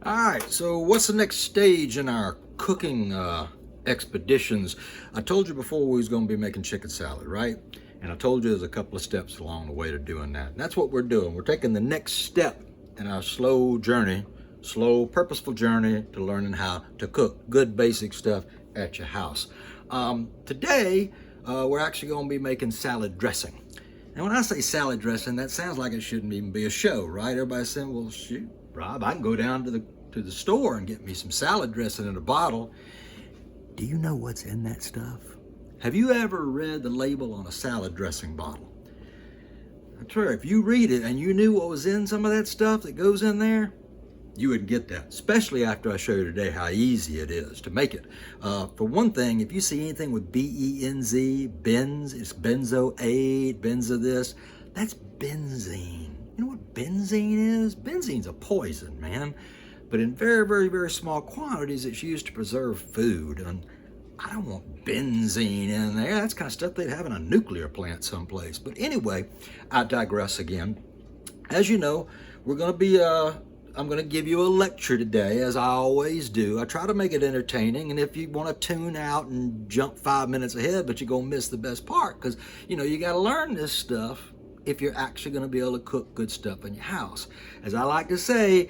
All right, so what's the next stage in our cooking expeditions? I told you before we was going to be making chicken salad, right? And I told you there's a couple of steps along the way to doing that. And that's what we're doing. We're taking the next step in our slow journey, slow, purposeful journey to learning how to cook good basic stuff at your house. Today, we're actually going to be making salad dressing. And when I say salad dressing, that sounds like it shouldn't even be a show, right? Everybody's saying, well, shoot, Rob, I can go down to the store and get me some salad dressing in a bottle. Do you know what's in that stuff? Have you ever read the label on a salad dressing bottle? I'm sure if you read it and you knew what was in some of that stuff that goes in there, you would get that, especially after I show you today how easy it is to make it. For one thing, if you see anything with B-E-N-Z, benz, it's benzoate, benzo this, that's benzene. You know what benzene is? Benzene's a poison, man. But in very, very, very small quantities, it's used to preserve food. And I don't want benzene in there. That's kind of stuff they'd have in a nuclear plant someplace. But anyway, I digress again. As you know, we're going to be I'm going to give you a lecture today, as I always do. I try to make it entertaining, and if you want to tune out and jump 5 minutes ahead, but you're going to miss the best part, because, you got to learn this stuff if you're actually going to be able to cook good stuff in your house. As I like to say,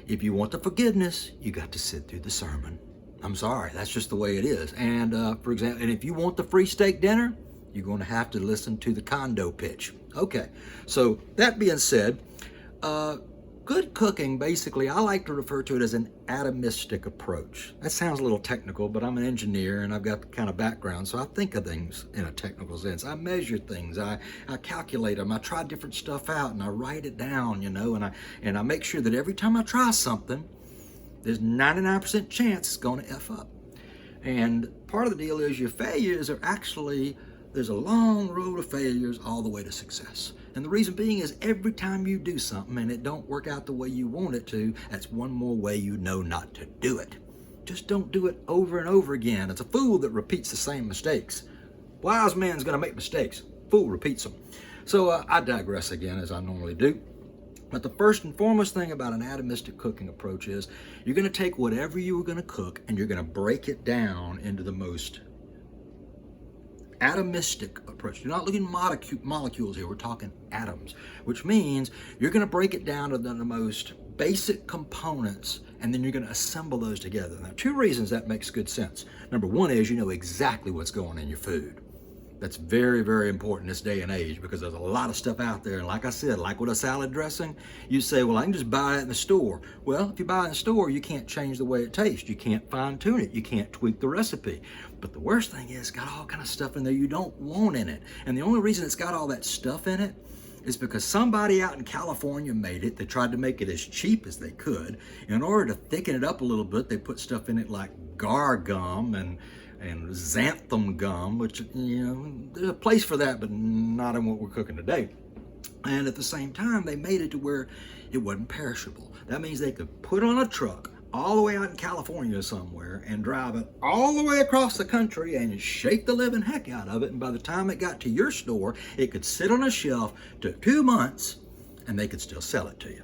if you want the forgiveness, you got to sit through the sermon. I'm sorry, that's just the way it is. And for example, and if you want the free steak dinner, you're going to have to listen to the condo pitch. Okay, so that being said, good cooking, basically, I like to refer to it as an atomistic approach. That sounds a little technical, but I'm an engineer and I've got the kind of background, so I think of things in a technical sense. I measure things, I calculate them, I try different stuff out, and I write it down, and I make sure that every time I try something, there's 99% chance it's going to F up. And part of the deal is your failures are actually, there's a long road of failures all the way to success. And the reason being is every time you do something and it don't work out the way you want it to, that's one more way you know not to do it. Just don't do it over and over again. It's a fool that repeats the same mistakes. Wise man's gonna make mistakes. Fool repeats them. So I digress again, as I normally do. But the first and foremost thing about an atomistic cooking approach is you're gonna take whatever you were gonna cook and you're gonna break it down into the most atomistic approach. You're not looking at molecules here, we're talking atoms, which means you're going to break it down to the most basic components and then you're going to assemble those together. Now, two reasons that makes good sense. Number one is you know exactly what's going in your food. That's very, very important this day and age because there's a lot of stuff out there. And like I said, like with a salad dressing, you say, well, I can just buy it in the store. Well, if you buy it in the store, you can't change the way it tastes. You can't fine tune it. You can't tweak the recipe. But the worst thing is it's got all kind of stuff in there you don't want in it. And the only reason it's got all that stuff in it is because somebody out in California made it. They tried to make it as cheap as they could. In order to thicken it up a little bit, they put stuff in it like gar gum and xanthan gum, which, there's a place for that, but not in what we're cooking today. And at the same time, they made it to where it wasn't perishable. That means they could put on a truck all the way out in California somewhere and drive it all the way across the country and shake the living heck out of it. And by the time it got to your store, it could sit on a shelf, took 2 months, and they could still sell it to you.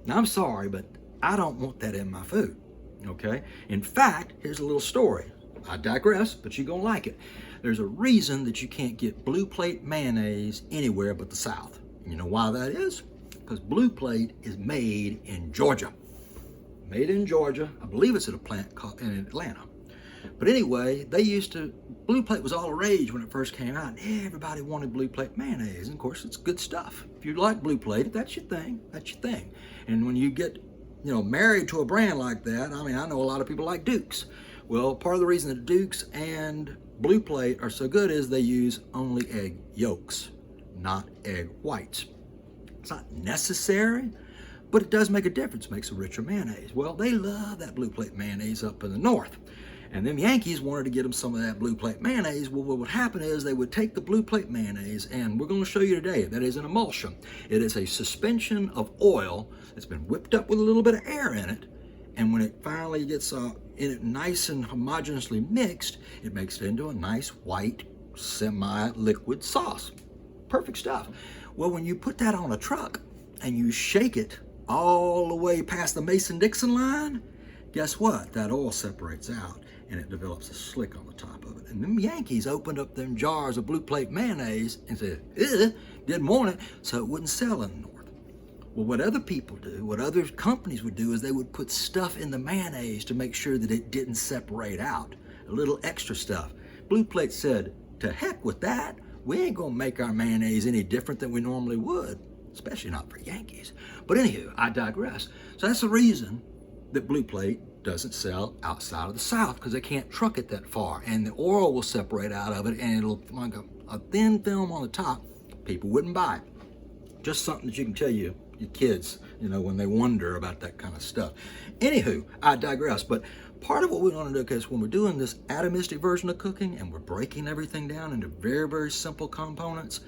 Now, I'm sorry, but I don't want that in my food, okay? In fact, here's a little story. I digress, but you're gonna like it. There's a reason that you can't get Blue Plate mayonnaise anywhere but the South. You know why that is? Because Blue Plate is made in Georgia. Made in Georgia. I believe it's at a plant in Atlanta. But anyway, Blue Plate was all the rage when it first came out. And everybody wanted Blue Plate mayonnaise. And of course, it's good stuff. If you like Blue Plate, if that's your thing, that's your thing. And when you get, married to a brand like that, I know a lot of people like Duke's. Well, part of the reason that Duke's and Blue Plate are so good is they use only egg yolks, not egg whites. It's not necessary, but it does make a difference. It makes a richer mayonnaise. Well, they love that Blue Plate mayonnaise up in the north. And them Yankees wanted to get them some of that Blue Plate mayonnaise. Well, what would happen is they would take the Blue Plate mayonnaise, and we're going to show you today, that is an emulsion. It is a suspension of oil that's been whipped up with a little bit of air in it. And when it finally gets in it nice and homogeneously mixed, it makes it into a nice white semi-liquid sauce. Perfect stuff. Well, when you put that on a truck and you shake it all the way past the Mason-Dixon line, guess what? That oil separates out and it develops a slick on the top of it. And them Yankees opened up them jars of Blue Plate mayonnaise and said, didn't want it, so it wouldn't sell in the North. Well, what other people do, what other companies would do is they would put stuff in the mayonnaise to make sure that it didn't separate out, a little extra stuff. Blue Plate said, to heck with that. We ain't gonna make our mayonnaise any different than we normally would, especially not for Yankees. But anywho, I digress. So that's the reason that Blue Plate doesn't sell outside of the South, because they can't truck it that far, and the oil will separate out of it and it'll like a thin film on the top. People wouldn't buy it. Just something that you can tell your kids, when they wonder about that kind of stuff. Anywho, I digress. But part of what we want to do is when we're doing this atomistic version of cooking and we're breaking everything down into very, very simple components,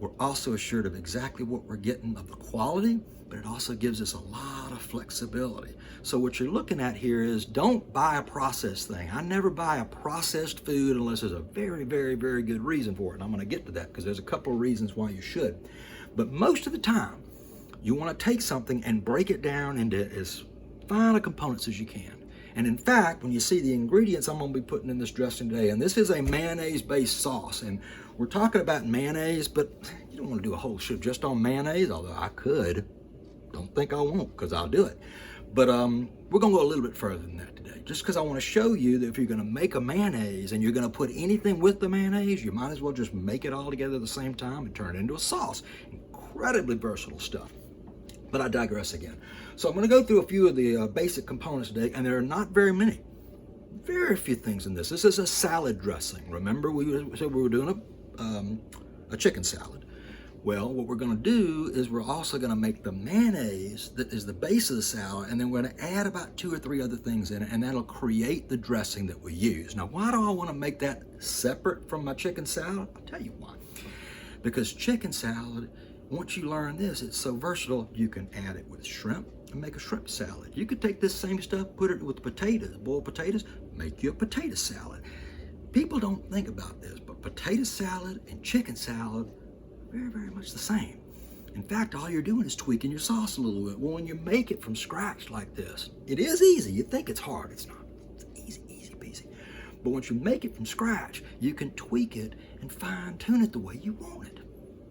we're also assured of exactly what we're getting of the quality, but it also gives us a lot of flexibility. So what you're looking at here is, don't buy a processed thing. I never buy a processed food unless there's a very, very, very good reason for it. And I'm going to get to that because there's a couple of reasons why you should. But most of the time, you want to take something and break it down into as fine a components as you can. And in fact, when you see the ingredients I'm going to be putting in this dressing today, and this is a mayonnaise-based sauce, and we're talking about mayonnaise, but you don't want to do a whole show just on mayonnaise, although I could. Don't think I won't, because I'll do it. But we're going to go a little bit further than that today, just because I want to show you that if you're going to make a mayonnaise and you're going to put anything with the mayonnaise, you might as well just make it all together at the same time and turn it into a sauce. Incredibly versatile stuff. But I digress again. So I'm going to go through a few of the basic components today, and there are not very many. Very few things in this. This is a salad dressing. Remember we said we were doing a chicken salad. Well, what we're going to do is we're also going to make the mayonnaise that is the base of the salad, and then we're going to add about 2 or 3 other things in it, and that'll create the dressing that we use. Now, why do I want to make that separate from my chicken salad? I'll tell you why. Because chicken salad, once you learn this, it's so versatile, you can add it with shrimp and make a shrimp salad. You could take this same stuff, put it with potatoes, boiled potatoes, make you a potato salad. People don't think about this, but potato salad and chicken salad, very, very much the same. In fact, all you're doing is tweaking your sauce a little bit. Well, when you make it from scratch like this, it is easy. You think it's hard. It's not. It's easy, easy peasy. But once you make it from scratch, you can tweak it and fine tune it the way you want it.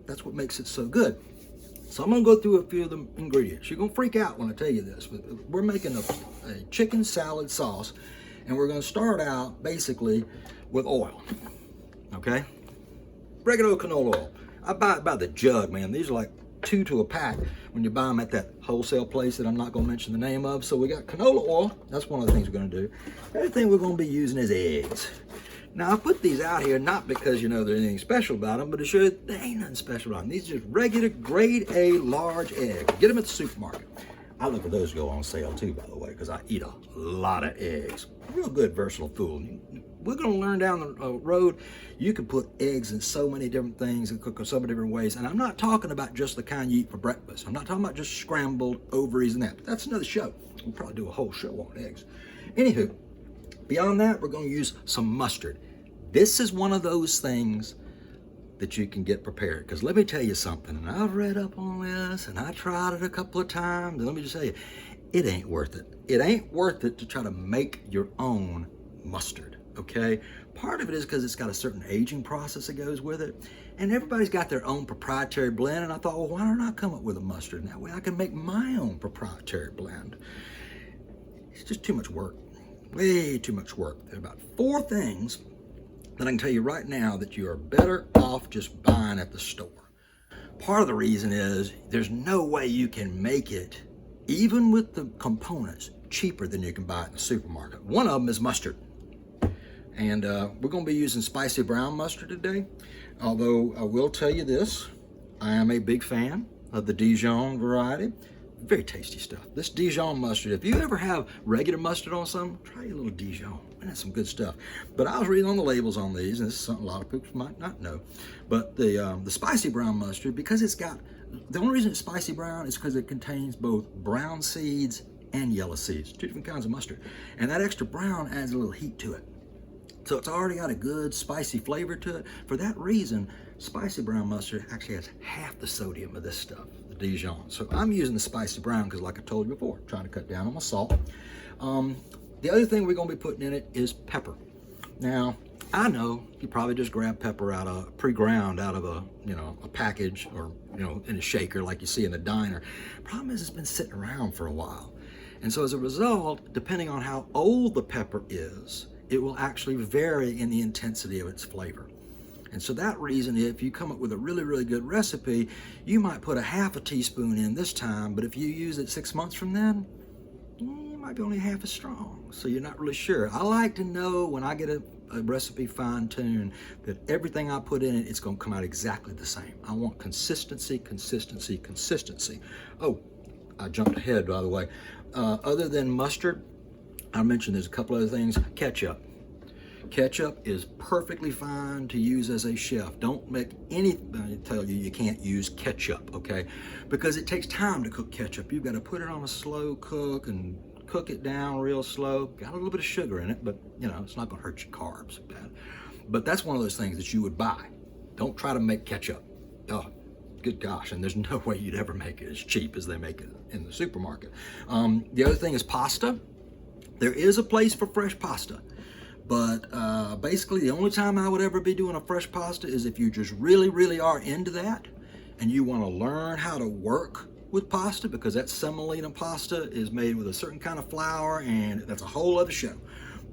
That's what makes it so good. So I'm going to go through a few of the ingredients. You're going to freak out when I tell you this. But we're making a chicken salad sauce, and we're going to start out basically with oil. Okay? Regular canola oil. I buy it by the jug, man. These are like 2 to a pack when you buy them at that wholesale place that I'm not going to mention the name of. So we got canola oil. That's one of the things we're going to do. The other thing we're going to be using is eggs. Now, I put these out here not because, there's anything special about them, but to show you there ain't nothing special about them. These are just regular grade A large eggs. Get them at the supermarket. I look at those go on sale too, by the way, because I eat a lot of eggs. Real good, versatile food. We're going to learn down the road, you can put eggs in so many different things and cook them so many different ways. And I'm not talking about just the kind you eat for breakfast. I'm not talking about just scrambled ovaries and that. But that's another show. We'll probably do a whole show on eggs. Anywho, beyond that, we're going to use some mustard. This is one of those things that you can get prepared. Because let me tell you something, and I've read up on this, and I tried it a couple of times, and let me just tell you, it ain't worth it. It ain't worth it to try to make your own mustard, okay? Part of it is because it's got a certain aging process that goes with it, and everybody's got their own proprietary blend, and I thought, well, why don't I come up with a mustard? And that way I can make my own proprietary blend. It's just too much work, way too much work. There are about 4 things that I can tell you right now that you are better off just buying at the store. Part of the reason is there's no way you can make it, even with the components, cheaper than you can buy it in the supermarket. One of them is mustard. And we're going to be using spicy brown mustard today. Although I will tell you this, I am a big fan of the Dijon variety. Very tasty stuff. This Dijon mustard, if you ever have regular mustard on something, try a little Dijon. Man, that's some good stuff. But I was reading on the labels on these, and this is something a lot of people might not know. But the spicy brown mustard, because it's got, the only reason it's spicy brown is because it contains both brown seeds and yellow seeds. 2 different kinds of mustard. And that extra brown adds a little heat to it. So it's already got a good spicy flavor to it. For that reason, spicy brown mustard actually has half the sodium of this stuff, the Dijon. So I'm using the spicy brown because, like I told you before, I'm trying to cut down on my salt. The other thing we're going to be putting in it is pepper. Now, I know you probably just grab pepper out of pre-ground out of a package, or in a shaker like you see in the diner. Problem is, it's been sitting around for a while, and so as a result, depending on how old the pepper is, it will actually vary in the intensity of its flavor. And so that reason, if you come up with a really, really good recipe, you might put a half a teaspoon in this time, but if you use it 6 months from then, it might be only half as strong. So you're not really sure. I like to know when I get a recipe fine-tuned that everything I put in it, it's going to come out exactly the same. I want consistency, consistency, consistency. Oh, I jumped ahead, by the way. Other than mustard, I mentioned there's a couple other things. Ketchup. Ketchup is perfectly fine to use as a chef. Don't make anybody tell you you can't use ketchup, okay? Because it takes time to cook ketchup. You've got to put it on a slow cook and cook it down real slow. Got a little bit of sugar in it, but it's not gonna hurt your carbs bad. But that's one of those things that you would buy. Don't try to make ketchup. Oh, good gosh, and there's no way you'd ever make it as cheap as they make it in the supermarket. The other thing is pasta. There is a place for fresh pasta, but basically the only time I would ever be doing a fresh pasta is if you just really, really are into that and you wanna learn how to work with pasta, because that semolina pasta is made with a certain kind of flour, and that's a whole other show.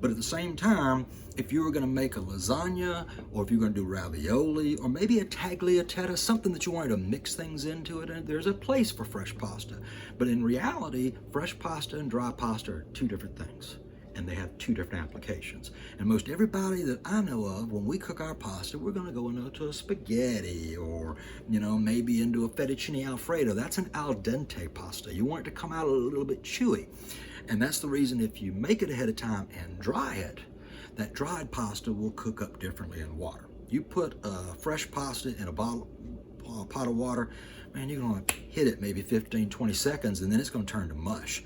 But at the same time, if you were going to make a lasagna, or if you're going to do ravioli, or maybe a tagliatelle, something that you wanted to mix things into it, and there's a place for fresh pasta. But in reality, fresh pasta and dry pasta are two different things, and they have two different applications. And most everybody that I know of, when we cook our pasta, we're going to go into a spaghetti, or maybe into a fettuccine alfredo. That's an al dente pasta. You want it to come out a little bit chewy, and that's the reason if you make it ahead of time and dry it, that dried pasta will cook up differently in water. You put fresh pasta in a pot of water, man, you're going to hit it maybe 15-20 seconds, and then it's going to turn to mush.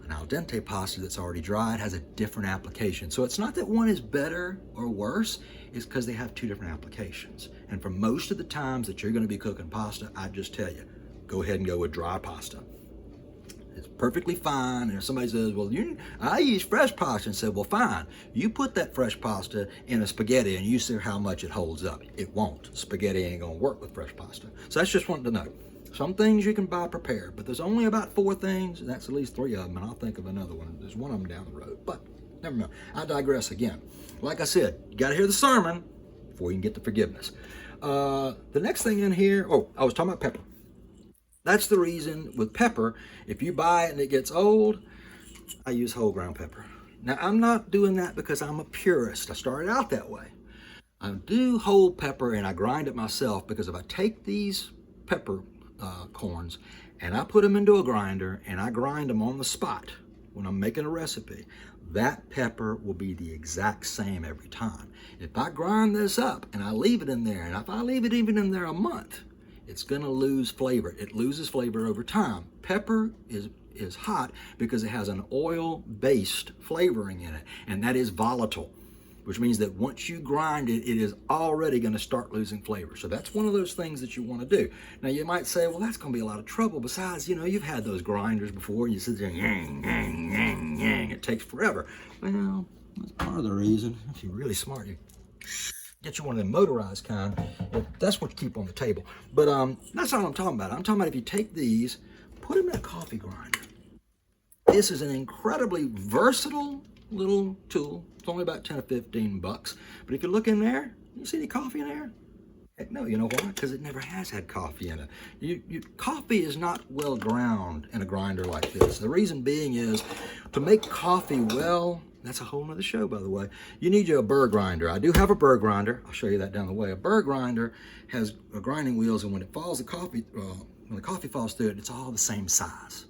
An al dente pasta that's already dried has a different application. So it's not that one is better or worse, it's because they have two different applications. And for most of the times that you're going to be cooking pasta, I just tell you, go ahead and go with dry pasta. It's perfectly fine. And if somebody says, well, I use fresh pasta, and said, well, fine. You put that fresh pasta in a spaghetti and you see how much it holds up. It won't. Spaghetti ain't going to work with fresh pasta. So that's just one to know. Some things you can buy prepared, but there's only about 4 things, and that's at least 3 of them, and I'll think of another one. There's one of them down the road, but never mind. I digress again. Like I said, you got to hear the sermon before you can get to forgiveness. The next thing in here, I was talking about pepper. That's the reason with pepper, if you buy it and it gets old, I use whole ground pepper. Now, I'm not doing that because I'm a purist. I started out that way. I do whole pepper and I grind it myself, because if I take these pepper corns and I put them into a grinder and I grind them on the spot when I'm making a recipe, that pepper will be the exact same every time. If I grind this up and I leave it in there, and if I leave it even in there a month, it's gonna lose flavor. It loses flavor over time. Pepper is hot because it has an oil-based flavoring in it, and that is volatile, which means that once you grind it, it is already going to start losing flavor. So that's one of those things that you want to do. Now you might say, well, that's going to be a lot of trouble. Besides, you've had those grinders before. You sit there, yang, yang, yang, yang. It takes forever. Well, that's part of the reason. If you're really smart, you get you one of them motorized kind. That's what you keep on the table. But that's not what I'm talking about. I'm talking about if you take these, put them in a coffee grinder. This is an incredibly versatile little tool. It's only about 10 or 15 bucks. But if you look in there, you see any coffee in there? Heck no. You know why? Because it never has had coffee in it. Coffee is not well ground in a grinder like this. The reason being is, to make coffee well, that's a whole nother show, by the way, you need a burr grinder. I do have a burr grinder. I'll show you that down the way. A burr grinder has grinding wheels, and when it falls, when the coffee falls through it, it's all the same size.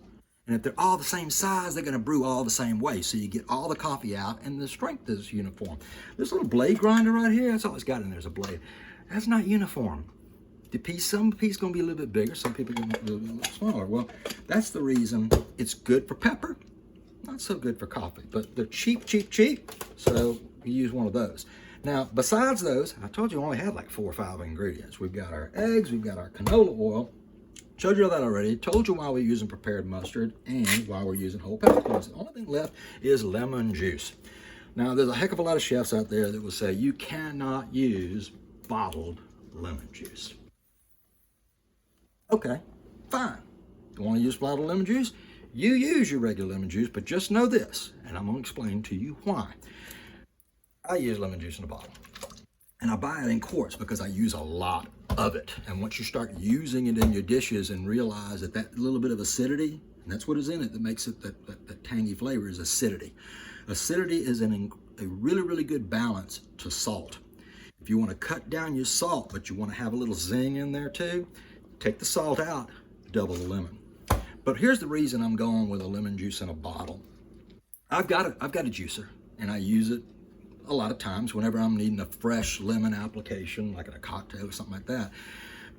And if they're all the same size, they're going to brew all the same way. So you get all the coffee out, and the strength is uniform. This little blade grinder right here, that's all it's got in there is a blade. That's not uniform. Some piece going to be a little bit bigger, some people going to be a little bit smaller. Well, that's the reason it's good for pepper, not so good for coffee. But they're cheap, so we use one of those. Now, besides those, I told you we only had like 4 or 5 ingredients. We've got our eggs, we've got our canola oil, Showed you all that already. Told you why we're using prepared mustard and why we're using whole peppercorns. The only thing left is lemon juice. Now, there's a heck of a lot of chefs out there that will say you cannot use bottled lemon juice. Okay, fine. You want to use bottled lemon juice? You use your regular lemon juice, but just know this, and I'm going to explain to you why. I use lemon juice in a bottle, and I buy it in quarts because I use a lot of it. And once you start using it in your dishes and realize that that little bit of acidity, and that's what is in it that makes it that tangy flavor, is acidity. Acidity is a really, really good balance to salt. If you want to cut down your salt, but you want to have a little zing in there too, take the salt out, double the lemon. But here's the reason I'm going with a lemon juice in a bottle. I've got a juicer, and I use it a lot of times whenever I'm needing a fresh lemon application, like in a cocktail or something like that.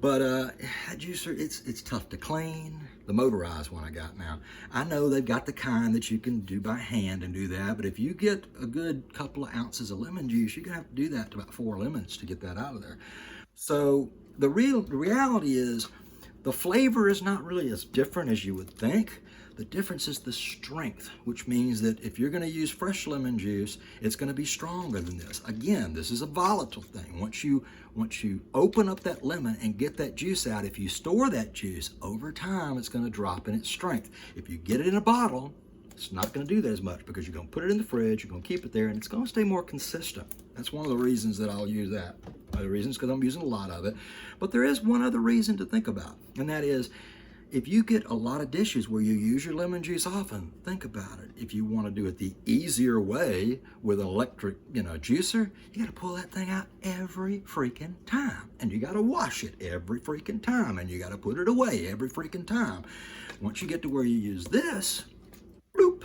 But that juicer, it's tough to clean. The motorized one I got now, I know they've got the kind that you can do by hand and do that, but if you get a good couple of ounces of lemon juice, you're gonna have to do that to about 4 lemons to get that out of there. So the reality is, the flavor is not really as different as you would think. The difference is the strength, which means that if you're going to use fresh lemon juice, it's going to be stronger than this. Again, this is a volatile thing. Once you open up that lemon and get that juice out, if you store that juice, over time, it's going to drop in its strength. If you get it in a bottle, it's not going to do that as much because you're going to put it in the fridge, you're going to keep it there, and it's going to stay more consistent. That's one of the reasons that I'll use that. Other reasons because I'm using a lot of it. But there is one other reason to think about, and that is, if you get a lot of dishes where you use your lemon juice often, think about it. If you want to do it the easier way with an electric, juicer, you got to pull that thing out every freaking time. And you got to wash it every freaking time. And you got to put it away every freaking time. Once you get to where you use this, bloop,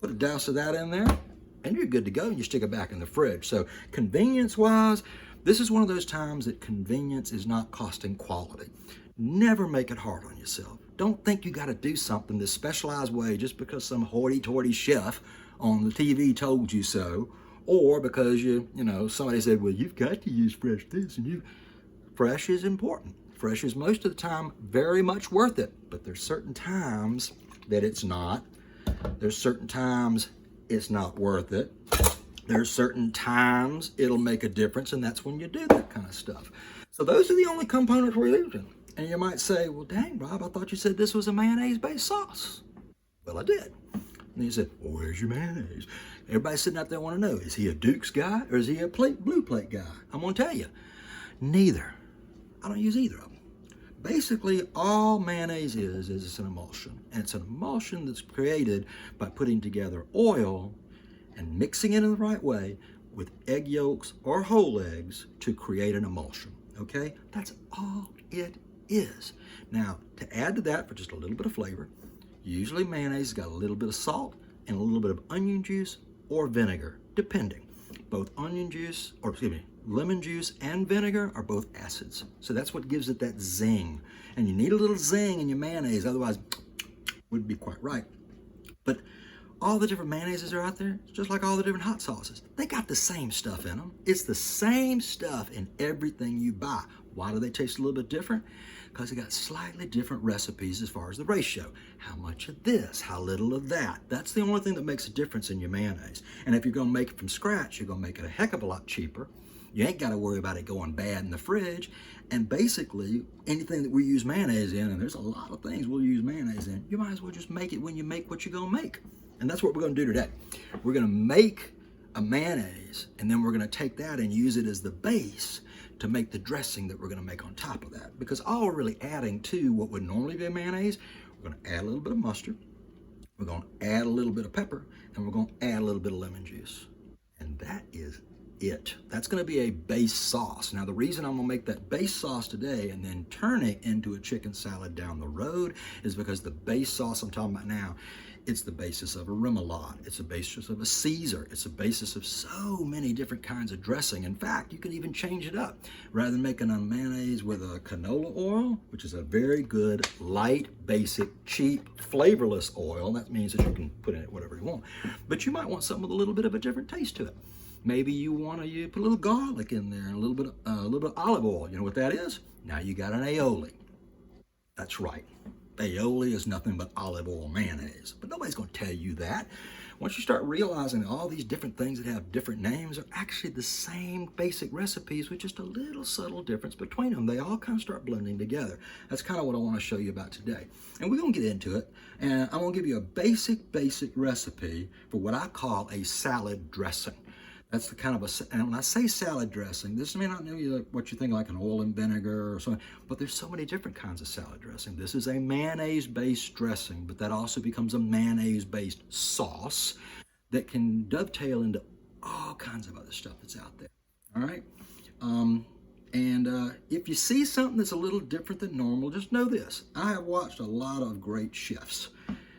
put a douse of that in there, and you're good to go. And you stick it back in the fridge. So convenience-wise, this is one of those times that convenience is not costing quality. Never make it hard on yourself. Don't think you got to do something this specialized way just because some hoity-toity chef on the TV told you so, or because somebody said, well, you've got to use fresh this, and fresh is important. Fresh is most of the time very much worth it, but there's certain times that it's not. There's certain times it's not worth it. There's certain times it'll make a difference, and that's when you do that kind of stuff. So those are the only components we're using. And you might say, well, dang, Rob, I thought you said this was a mayonnaise-based sauce. Well, I did. And you said, well, where's your mayonnaise? Everybody's sitting out there want to know, is he a Duke's guy or is he a blue plate guy? I'm going to tell you, neither. I don't use either of them. Basically, all mayonnaise is it's an emulsion. And it's an emulsion that's created by putting together oil and mixing it in the right way with egg yolks or whole eggs to create an emulsion. Okay? That's all it is. Now, to add to that for just a little bit of flavor, usually mayonnaise has got a little bit of salt and a little bit of onion juice or vinegar, depending. Both lemon juice and vinegar are both acids. So that's what gives it that zing. And you need a little zing in your mayonnaise, otherwise it wouldn't be quite right. But all the different mayonnaises are out there, just like all the different hot sauces. They got the same stuff in them. It's the same stuff in everything you buy. Why do they taste a little bit different? Because they got slightly different recipes as far as the ratio. How much of this, how little of that. That's the only thing that makes a difference in your mayonnaise. And if you're going to make it from scratch, you're going to make it a heck of a lot cheaper. You ain't got to worry about it going bad in the fridge. And basically, anything that we use mayonnaise in, and there's a lot of things we'll use mayonnaise in, you might as well just make it when you make what you're going to make. And that's what we're going to do today. We're going to make a mayonnaise, and then we're going to take that and use it as the base to make the dressing that we're going to make on top of that. Because all we're really adding to what would normally be a mayonnaise, we're going to add a little bit of mustard, we're going to add a little bit of pepper, and we're going to add a little bit of lemon juice. And that is it. That's going to be a base sauce. Now, the reason I'm going to make that base sauce today and then turn it into a chicken salad down the road is because the base sauce I'm talking about now, it's the basis of a remoulade. It's the basis of a Caesar. It's the basis of so many different kinds of dressing. In fact, you can even change it up. Rather than making a mayonnaise with a canola oil, which is a very good, light, basic, cheap, flavorless oil, that means that you can put in it whatever you want. But you might want something with a little bit of a different taste to it. Maybe you want to put a little garlic in there and a little bit of olive oil. You know what that is? Now you got an aioli. That's right. Aioli is nothing but olive oil mayonnaise. But nobody's going to tell you that. Once you start realizing all these different things that have different names are actually the same basic recipes with just a little subtle difference between them, they all kind of start blending together. That's kind of what I want to show you about today. And we're going to get into it. And I'm going to give you a basic recipe for what I call a salad dressing. That's the kind of and when I say salad dressing, this may not be what you think like an oil and vinegar or something, but there's so many different kinds of salad dressing. This is a mayonnaise-based dressing, but that also becomes a mayonnaise-based sauce that can dovetail into all kinds of other stuff that's out there. All right? If you see something that's a little different than normal, just know this. I have watched a lot of great chefs,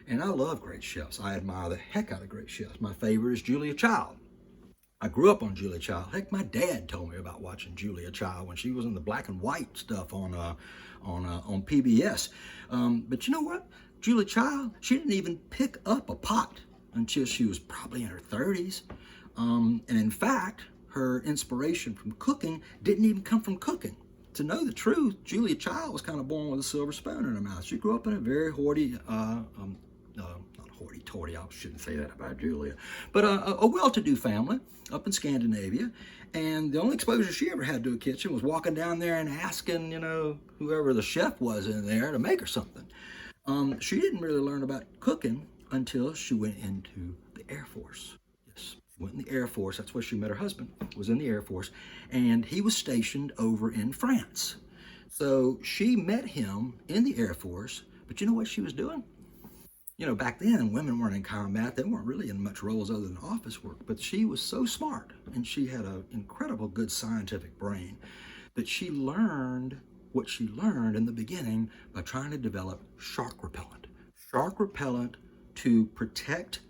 and I love great chefs. I admire the heck out of great chefs. My favorite is Julia Child. I grew up on Julia Child. Heck, my dad told me about watching Julia Child when she was in the black and white stuff on PBS. But you know what? Julia Child, she didn't even pick up a pot until she was probably in her 30s. And in fact, her inspiration from cooking didn't even come from cooking. To know the truth, Julia Child was kind of born with a silver spoon in her mouth. She grew up in a very not hoity-toity, I shouldn't say that about Julia, but a well-to-do family up in Scandinavia. And the only exposure she ever had to a kitchen was walking down there and asking, whoever the chef was in there to make her something. She didn't really learn about cooking until she went into the Air Force. Yes, she went in the Air Force. That's where she met her husband, was in the Air Force. And he was stationed over in France. So she met him in the Air Force, but you know what she was doing? Back then, women weren't in combat. They weren't really in much roles other than office work. But she was so smart, and she had an incredible good scientific brain, that she learned what she learned in the beginning by trying to develop shark repellent. Shark repellent to protect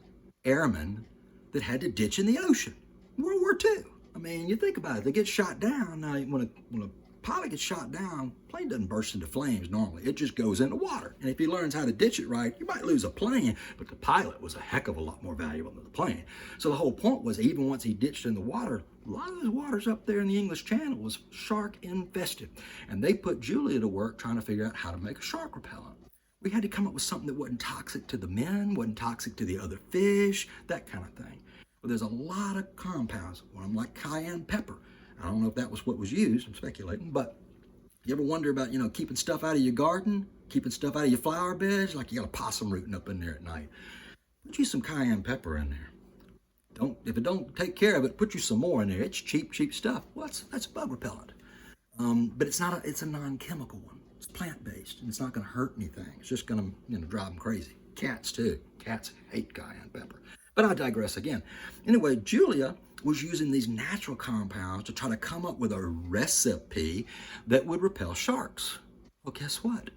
airmen that had to ditch in the ocean. World War II. I mean, you think about it. They get shot down. Now, when a pilot gets shot down, plane doesn't burst into flames normally. It just goes into water. And if he learns how to ditch it right, you might lose a plane, but the pilot was a heck of a lot more valuable than the plane. So the whole point was, even once he ditched in the water, a lot of those waters up there in the English Channel was shark infested. And they put Julia to work trying to figure out how to make a shark repellent. We had to come up with something that wasn't toxic to the men, wasn't toxic to the other fish, that kind of thing. But there's a lot of compounds, one of them like cayenne pepper. I don't know if that was what was used, I'm speculating, but you ever wonder about, keeping stuff out of your garden, keeping stuff out of your flower beds, like you got a possum rooting up in there at night? Put you some cayenne pepper in there. If it don't take care of it, put you some more in there. It's cheap stuff. Well, that's bug repellent. But it's a non-chemical one. It's plant-based, and it's not going to hurt anything. It's just going to, drive them crazy. Cats, too. Cats hate cayenne pepper. But I digress again. Anyway, Julia was using these natural compounds to try to come up with a recipe that would repel sharks. Well, guess what?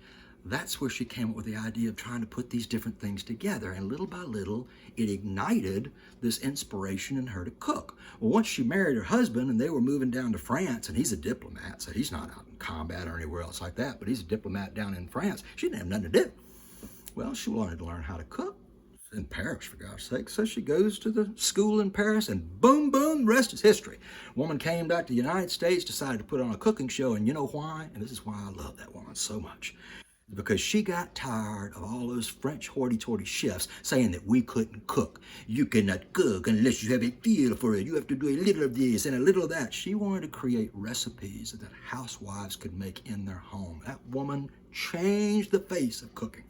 That's where she came up with the idea of trying to put these different things together. And little by little, it ignited this inspiration in her to cook. Well, once she married her husband and they were moving down to France, and he's a diplomat, so he's not out in combat or anywhere else like that, but he's a diplomat down in France. She didn't have nothing to do. Well, she wanted to learn how to cook. In Paris, for God's sake. So she goes to the school in Paris, and boom, the rest is history. Woman came back to the United States, decided to put on a cooking show, and you know why? And this is why I love that woman so much. Because she got tired of all those French hoity-toity chefs saying that we couldn't cook. You cannot cook unless you have a feel for it. You have to do a little of this and a little of that. She wanted to create recipes that housewives could make in their home. That woman changed the face of cooking.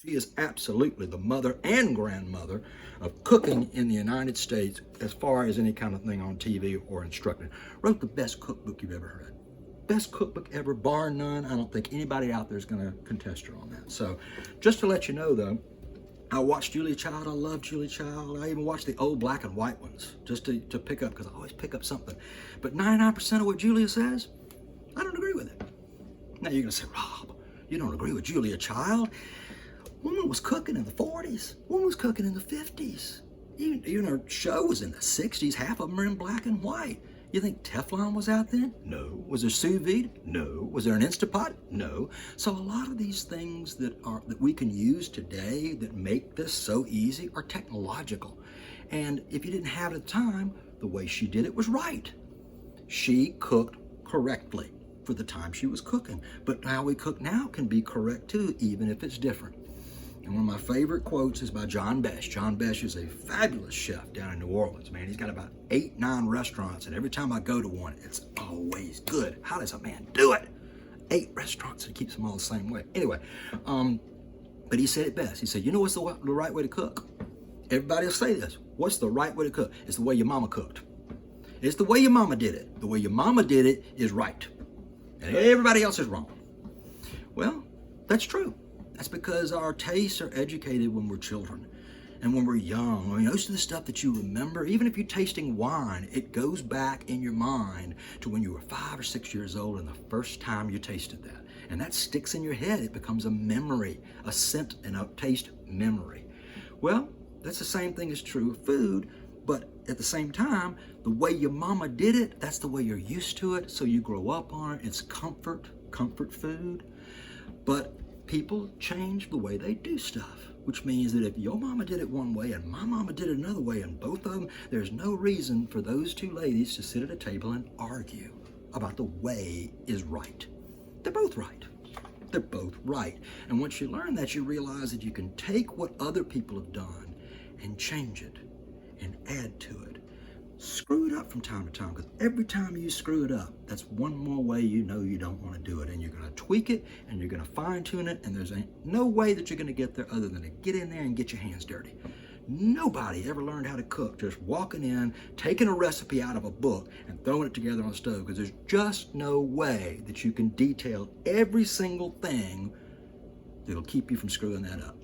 She is absolutely the mother and grandmother of cooking in the United States as far as any kind of thing on TV or instructing. Wrote the best cookbook you've ever read. Best cookbook ever, bar none. I don't think anybody out there is going to contest her on that. So just to let you know, though, I watched Julia Child. I love Julia Child. I even watched the old black and white ones just to pick up, because I always pick up something. But 99% of what Julia says, I don't agree with it. Now you're going to say, Rob, you don't agree with Julia Child? Woman was cooking in the 40s. Woman was cooking in the 50s. Even her show was in the 60s. Half of them are in black and white. You think Teflon was out then? No. Was there sous vide? No. Was there an Instapot? No. So a lot of these things that we can use today that make this so easy are technological. And if you didn't have it at the time, the way she did it was right. She cooked correctly. for the time she was cooking. But how we cook now can be correct too, even if it's different. And one of my favorite quotes is by John Besh. John Besh is a fabulous chef down in New Orleans, man. He's got about 8, 9 restaurants, and every time I go to one, it's always good. How does a man do it? 8 restaurants, and he keeps them all the same way. Anyway, but he said it best. He said, you know what's the right way to cook? Everybody will say this. What's the right way to cook? It's the way your mama cooked. It's the way your mama did it. The way your mama did it is right. And everybody else is wrong. Well, that's true. That's because our tastes are educated when we're children and when we're young. I mean, most of the stuff that you remember, even if you're tasting wine, it goes back in your mind to when you were 5 or 6 years old and the first time you tasted that. And that sticks in your head. It becomes a memory, a scent and a taste memory. Well, that's the same thing is true of food, but at the same time, the way your mama did it, that's the way you're used to it, so you grow up on it. It's comfort food. But people change the way they do stuff, which means that if your mama did it one way and my mama did it another way, and both of them, there's no reason for those 2 ladies to sit at a table and argue about the way is right. They're both right. They're both right. And once you learn that, you realize that you can take what other people have done and change it and add to it. Screw it up from time to time, because every time you screw it up, that's one more way you know you don't want to do it. And you're going to tweak it and you're going to fine tune it, and there's no way that you're going to get there other than to get in there and get your hands dirty. Nobody ever learned how to cook just walking in, taking a recipe out of a book and throwing it together on the stove, because there's just no way that you can detail every single thing that'll keep you from screwing that up.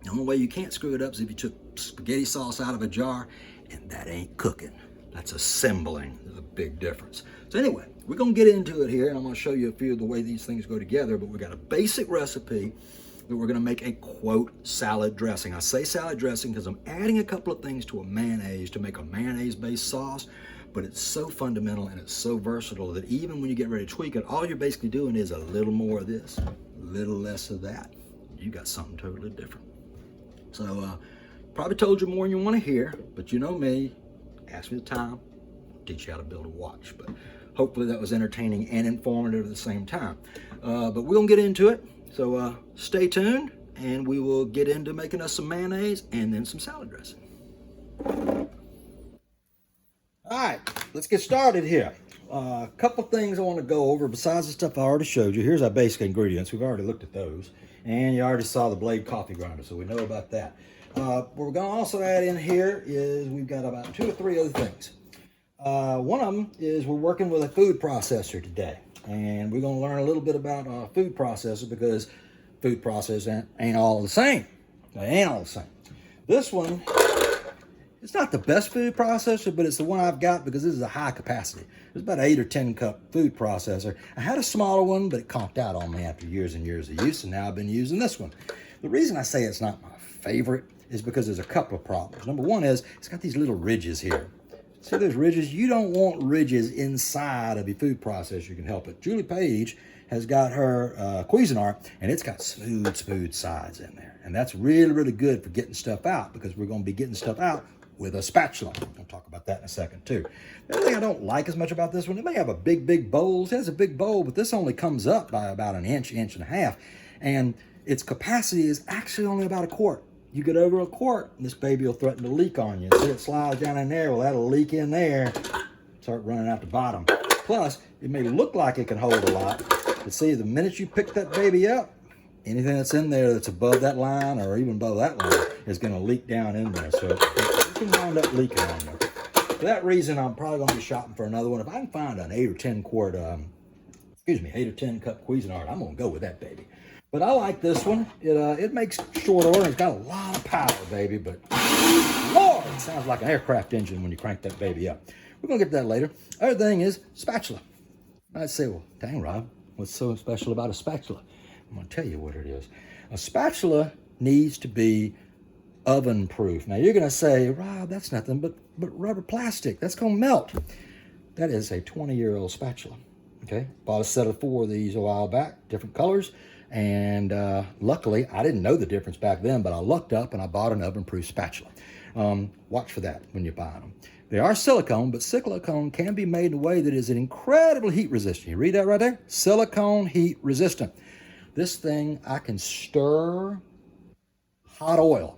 The only way you can't screw it up is if you took spaghetti sauce out of a jar, and that ain't cooking. That's assembling. There's a big difference. So anyway, we're going to get into it here, and I'm going to show you a few of the way these things go together, but we've got a basic recipe that we're going to make a, quote, salad dressing. I say salad dressing because I'm adding a couple of things to a mayonnaise to make a mayonnaise-based sauce, but it's so fundamental and it's so versatile that even when you get ready to tweak it, all you're basically doing is a little more of this, a little less of that. You got something totally different. So, probably told you more than you want to hear, but you know me, ask me the time, I'll teach you how to build a watch. But hopefully that was entertaining and informative at the same time. But we're going to get into it, so stay tuned, and we will get into making us some mayonnaise and then some salad dressing. All right, let's get started here. A couple things I want to go over besides the stuff I already showed you. Here's our basic ingredients. We've already looked at those. And you already saw the blade coffee grinder, so we know about that. What we're going to also add in here is we've got about 2 or 3 other things. One of them is we're working with a food processor today. And we're going to learn a little bit about a food processor, because food processors ain't all the same. They ain't all the same. This one, it's not the best food processor, but it's the one I've got because this is a high capacity. It's about an 8 or 10 cup food processor. I had a smaller one, but it conked out on me after years and years of use, and now I've been using this one. The reason I say it's not my favorite is because there's a couple of problems. Number one is it's got these little ridges here. See those ridges? You don't want ridges inside of your food processor. You can help it. Julie Page has got her Cuisinart, and it's got smooth sides in there. And that's really, really good for getting stuff out, because we're going to be getting stuff out with a spatula. I'll talk about that in a second too. The other thing I don't like as much about this one, it may have a big bowl. It has a big bowl, but this only comes up by about an inch and a half. And its capacity is actually only about a quart. You get over a quart, and this baby will threaten to leak on you. See, it slides down in there. Well, that'll leak in there, start running out the bottom. Plus, it may look like it can hold a lot, but see, the minute you pick that baby up, anything that's in there that's above that line or even above that line is going to leak down in there. So it can wind up leaking on you. For that reason, I'm probably going to be shopping for another one. If I can find an 8 or 10 quart, 8 or 10 cup Cuisinart, I'm going to go with that baby. But I like this one. It makes short order. It's got a lot of power, baby, but Lord, it sounds like an aircraft engine when you crank that baby up. We're going to get to that later. Other thing is spatula. I'd say, well, dang, Rob, what's so special about a spatula? I'm going to tell you what it is. A spatula needs to be oven proof. Now you're going to say, Rob, that's nothing but rubber plastic. That's going to melt. That is a 20-year-old spatula. Okay, bought a set of 4 of these a while back, different colors. And luckily, I didn't know the difference back then, but I looked up and I bought an oven-proof spatula. Watch for that when you're buying them. They are silicone, but silicone can be made in a way that is incredibly heat resistant. You read that right there? Silicone heat resistant. This thing, I can stir hot oil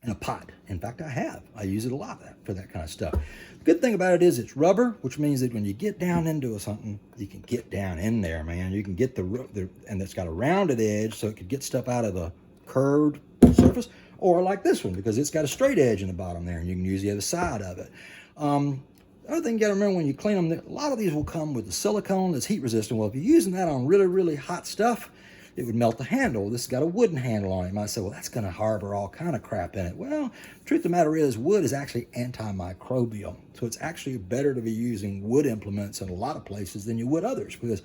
in a pot. In fact, I use it a lot for that kind of stuff. The good thing about it is it's rubber, which means that when you get down into something, you can get down in there, man. You can get and it's got a rounded edge, so it could get stuff out of the curved surface, or like this one, because it's got a straight edge in the bottom there, and you can use the other side of it. Another thing you got to remember when you clean them, a lot of these will come with the silicone that's heat resistant. Well, if you're using that on really, really hot stuff, it would melt the handle. This has got a wooden handle on it. You might say, well, that's going to harbor all kind of crap in it. Well, the truth of the matter is, wood is actually antimicrobial. So it's actually better to be using wood implements in a lot of places than you would others, because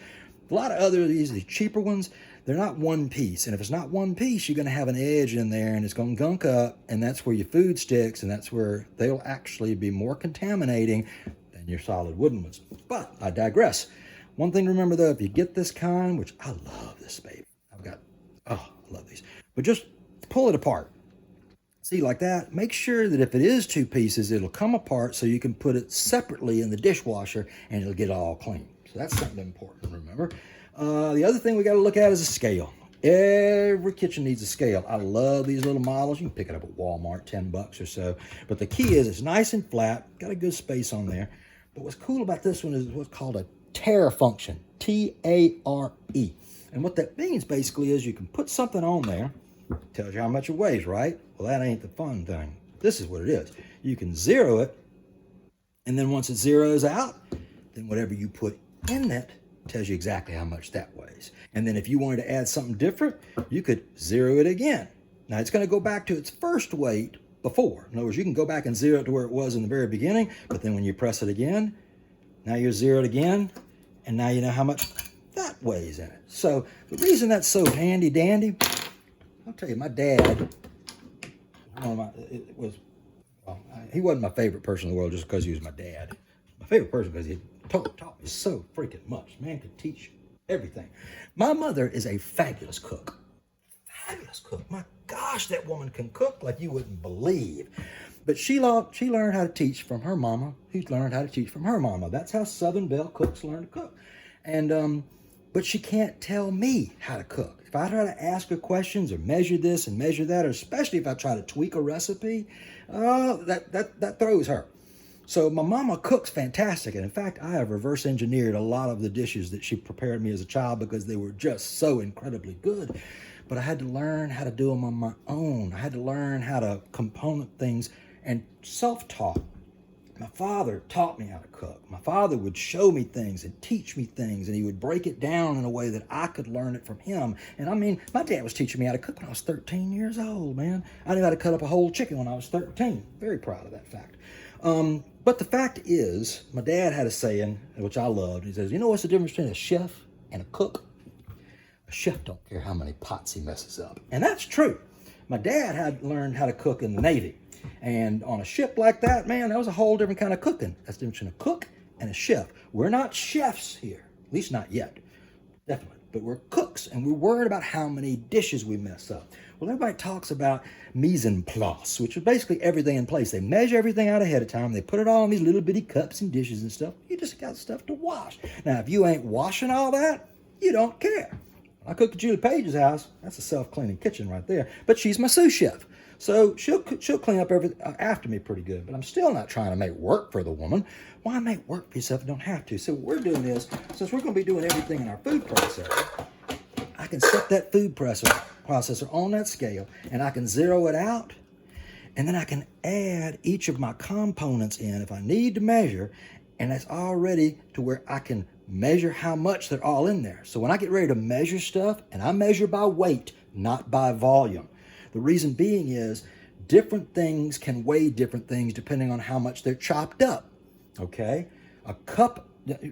a lot of other these cheaper ones, they're not one piece. And if it's not one piece, you're going to have an edge in there, and it's going to gunk up, and that's where your food sticks, and that's where they'll actually be more contaminating than your solid wooden ones. But I digress. One thing to remember, though, if you get this kind, which I love this baby. I love these. But just pull it apart. See, like that. Make sure that if it is two pieces, it'll come apart so you can put it separately in the dishwasher and it'll get all clean. So that's something important to remember. The other thing we got to look at is a scale. Every kitchen needs a scale. I love these little models. You can pick it up at Walmart, $10 or so. But the key is it's nice and flat, got a good space on there. But what's cool about this one is what's called a tare function, T-A-R-E. And what that means basically is you can put something on there, tells you how much it weighs, right? Well, that ain't the fun thing. This is what it is. You can zero it, and then once it zeroes out, then whatever you put in it tells you exactly how much that weighs. And then if you wanted to add something different, you could zero it again. Now it's going to go back to its first weight before. In other words, you can go back and zero it to where it was in the very beginning, but then when you press it again, now you're zeroed again, and now you know how much that weighs in it. So the reason that's so handy dandy, I'll tell you, my dad, he wasn't my favorite person in the world just because he was my dad. My favorite person because he taught me so freaking much. Man could teach everything. My mother is a fabulous cook. Fabulous cook. My gosh, that woman can cook like you wouldn't believe. But she learned how to teach from her mama, who learned how to teach from her mama. That's how Southern Belle cooks learn to cook. And but she can't tell me how to cook. If I try to ask her questions or measure this and measure that, or especially if I try to tweak a recipe, that throws her. So my mama cooks fantastic. And in fact, I have reverse engineered a lot of the dishes that she prepared me as a child because they were just so incredibly good. But I had to learn how to do them on my own. I had to learn how to component things and self-taught. My father taught me how to cook. My father would show me things and teach me things, and he would break it down in a way that I could learn it from him. And I mean, my dad was teaching me how to cook when I was 13 years old, man. I knew how to cut up a whole chicken when I was 13. Very proud of that fact. But the fact is, my dad had a saying, which I loved. He says, you know what's the difference between a chef and a cook? A chef don't care how many pots he messes up. And that's true. My dad had learned how to cook in the Navy. And on a ship like that, man, that was a whole different kind of cooking. That's the difference between a cook and a chef. We're not chefs here, at least not yet. Definitely. But we're cooks, and we're worried about how many dishes we mess up. Well, everybody talks about mise en place, which is basically everything in place. They measure everything out ahead of time. They put it all in these little bitty cups and dishes and stuff. You just got stuff to wash. Now, if you ain't washing all that, you don't care. I cook at Julie Page's house. That's a self-cleaning kitchen right there. But she's my sous chef. So she'll clean up everything after me pretty good. But I'm still not trying to make work for the woman. Why make work for yourself if you don't have to? So what we're doing is, since we're going to be doing everything in our food processor, I can set that food processor on that scale, and I can zero it out, and then I can add each of my components in if I need to measure, and that's all ready to where I can measure how much they're all in there. So when I get ready to measure stuff, and I measure by weight, not by volume. The reason being is different things can weigh different things depending on how much they're chopped up, okay? A cup,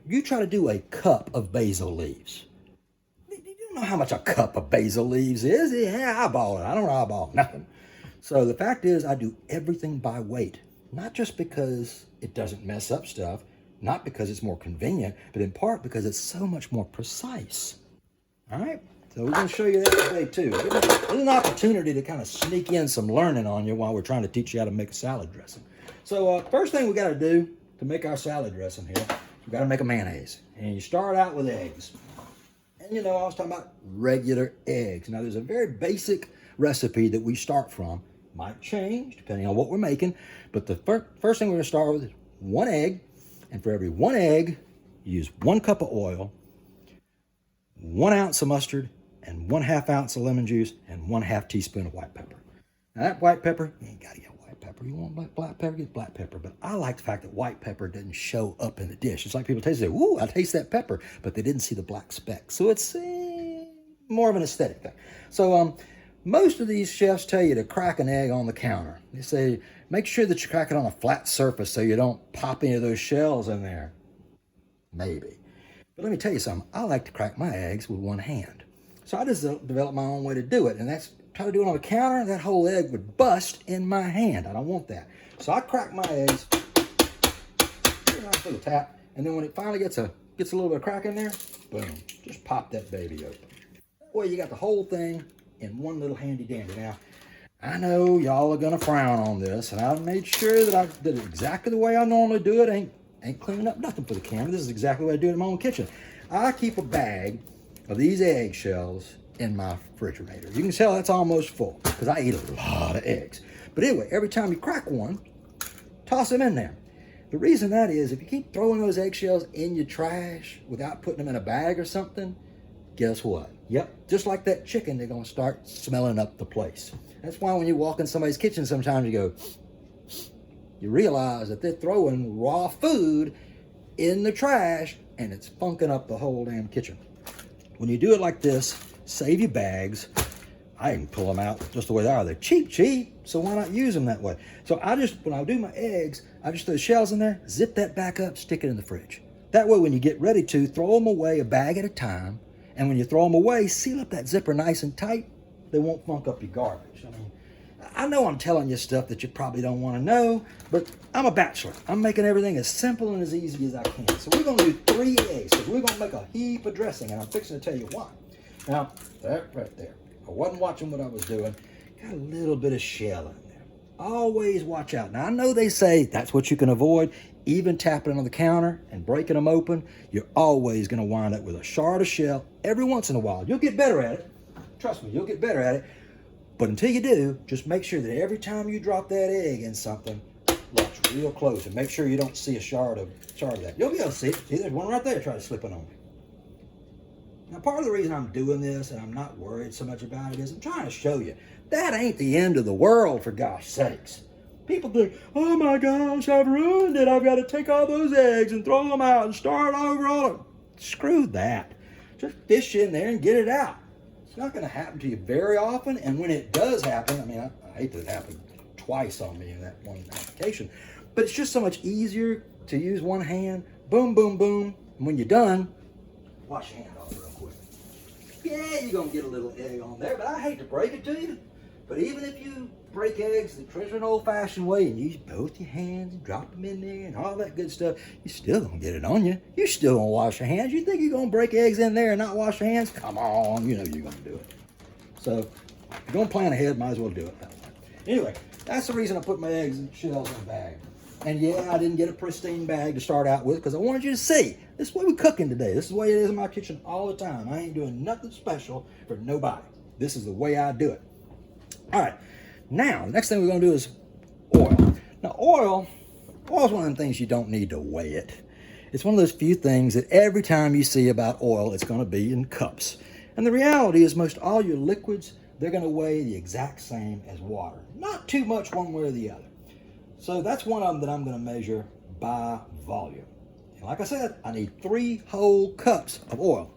you try to do a cup of basil leaves. You don't know how much a cup of basil leaves is. Yeah, eyeball it. I don't eyeball nothing. So the fact is I do everything by weight, not just because it doesn't mess up stuff, not because it's more convenient, but in part because it's so much more precise, all right? So we're going to show you that today too. It's an opportunity to kind of sneak in some learning on you while we're trying to teach you how to make a salad dressing. So first thing we got to do to make our salad dressing here, we got to make a mayonnaise. And you start out with eggs. And you know, I was talking about regular eggs. Now there's a very basic recipe that we start from. Might change depending on what we're making. But the first thing we're going to start with is 1 egg. And for every 1 egg, you use 1 cup of oil, 1 ounce of mustard, and 1/2 ounce of lemon juice, and 1/2 teaspoon of white pepper. Now that white pepper, you ain't got to get white pepper. You want black pepper, get black pepper. But I like the fact that white pepper doesn't show up in the dish. It's like people taste it, ooh, I taste that pepper, but they didn't see the black speck. So it's more of an aesthetic thing. So most of these chefs tell you to crack an egg on the counter. They say, make sure that you crack it on a flat surface so you don't pop any of those shells in there. Maybe. But let me tell you something. I like to crack my eggs with 1 hand. So I just developed my own way to do it. And that's, try to do it on the counter, that whole egg would bust in my hand. I don't want that. So I crack my eggs, nice little tap, and then when it finally gets a little bit of crack in there, boom, just pop that baby open. That way you got the whole thing in one little handy dandy. Now, I know y'all are gonna frown on this, and I made sure that I did it exactly the way I normally do it. Ain't cleaning up nothing for the camera. This is exactly what I do it in my own kitchen. I keep a bag of these eggshells in my refrigerator. You can tell that's almost full because I eat a lot of eggs. But anyway, every time you crack one, toss them in there. The reason that is, if you keep throwing those eggshells in your trash without putting them in a bag or something, guess what? Yep, just like that chicken, they're gonna start smelling up the place. That's why when you walk in somebody's kitchen, sometimes you realize that they're throwing raw food in the trash and it's funking up the whole damn kitchen. When you do it like this, save your bags. I can pull them out just the way they are. They're cheap, so why not use them that way? So when I do my eggs, I just throw the shells in there, zip that back up, stick it in the fridge. That way when you get ready to, throw them away a bag at a time, and when you throw them away, seal up that zipper nice and tight. They won't funk up your garbage. I mean, I know I'm telling you stuff that you probably don't want to know, but I'm a bachelor. I'm making everything as simple and as easy as I can. So we're going to do 3 eggs, because we're going to make a heap of dressing, and I'm fixing to tell you why. Now, that right there, I wasn't watching what I was doing. Got a little bit of shell in there. Always watch out. Now, I know they say that's what you can avoid. Even tapping on the counter and breaking them open, you're always going to wind up with a shard of shell every once in a while. You'll get better at it. Trust me, you'll get better at it. But until you do, just make sure that every time you drop that egg in something, watch real close and make sure you don't see a shard of that. You'll be able to see it. See, there's one right there trying to slip it on me. Now, part of the reason I'm doing this and I'm not worried so much about it is I'm trying to show you that ain't the end of the world, for gosh sakes. People think, oh my gosh, I've ruined it. I've got to take all those eggs and throw them out and start over all of them. Screw that. Just fish in there and get it out. It's not going to happen to you very often, and when it does happen, I mean, I hate that it happened twice on me in that one application, but it's just so much easier to use one hand. Boom, boom, boom. And when you're done, wash your hand off real quick. Yeah, you're going to get a little egg on there, but I hate to break it to you, but even if you break eggs the traditional old-fashioned way and use both your hands and drop them in there and all that good stuff, you're still going to get it on you. You're still going to wash your hands. You think you're going to break eggs in there and not wash your hands? Come on, you know you're going to do it. So if you're going to plan ahead, might as well do it that way. Anyway, that's the reason I put my eggs and shells in a bag. And yeah, I didn't get a pristine bag to start out with because I wanted you to see. This is what we're cooking today. This is the way it is in my kitchen all the time. I ain't doing nothing special for nobody. This is the way I do it. All right. Now, the next thing we're going to do is oil. Now, oil's one of them things you don't need to weigh it. It's one of those few things that every time you see about oil, it's going to be in cups. And the reality is most all your liquids, they're going to weigh the exact same as water. Not too much one way or the other. So that's one of them that I'm going to measure by volume. And like I said, I need 3 whole cups of oil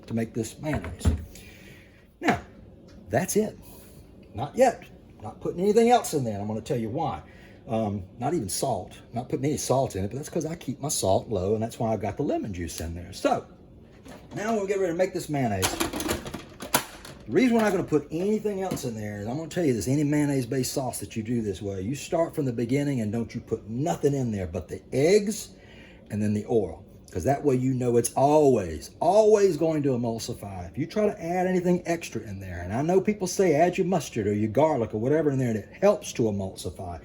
to make this mayonnaise. Now, that's it. Not yet. Not putting anything else in there. I'm going to tell you why. Not even salt. Not putting any salt in it, but that's because I keep my salt low, and that's why I've got the lemon juice in there. So, now we'll get ready to make this mayonnaise. The reason we're not going to put anything else in there is I'm going to tell you this, any mayonnaise-based sauce that you do this way, you start from the beginning and don't you put nothing in there but the eggs and then the oil. because that way you know it's always going to emulsify. If you try to add anything extra in there, and I know people say add your mustard or your garlic or whatever in there, and it helps to emulsify.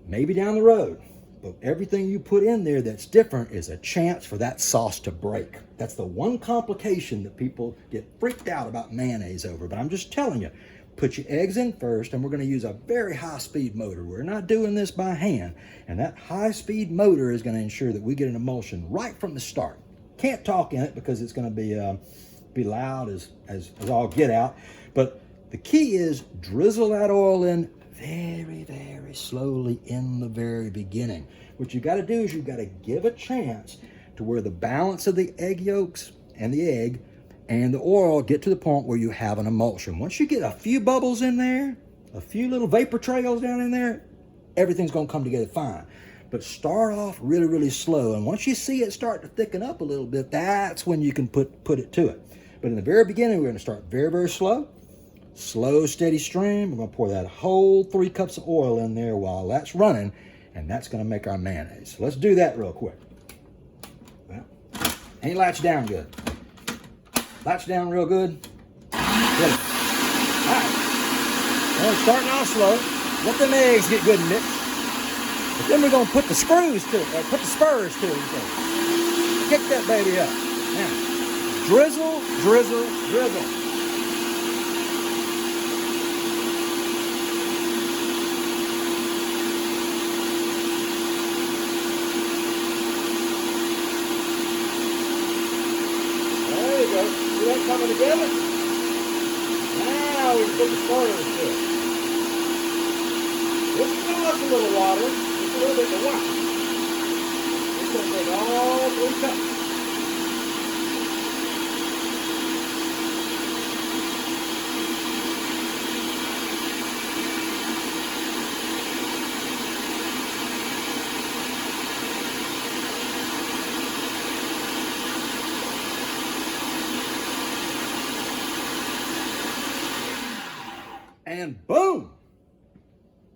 Maybe down the road, but everything you put in there that's different is a chance for that sauce to break. That's the one complication that people get freaked out about mayonnaise over. But I'm just telling you, put your eggs in first, and we're going to use a very high-speed motor. We're not doing this by hand, and that high-speed motor is going to ensure that we get an emulsion right from the start. Can't talk in it because it's going to be loud as all get out. But the key is drizzle that oil in very, very slowly in the very beginning. What you got to do is you got to give a chance to where the balance of the egg yolks and the egg and the oil get to the point where you have an emulsion. Once you get a few bubbles in there, a few little vapor trails down in there, everything's going to come together fine. But start off really, really slow. And once you see it start to thicken up a little bit, that's when you can put it to it. But in the very beginning, we're going to start very, very slow. Slow, steady stream. We're going to pour that whole 3 cups of oil in there while that's running, and that's going to make our mayonnaise. So let's do that real quick. Well, ain't latched down good. Latch down real good. Good. All right. Well, starting off slow. Let them eggs get good and mixed. But then we're going to put the screws to it, or put the spurs to it. Kick that baby up. Now, drizzle, drizzle, drizzle. See that coming together? Now we can put the spurs to it. This is going to look a little water. It's a little bit of water. It's going to take all 3 cups. And boom!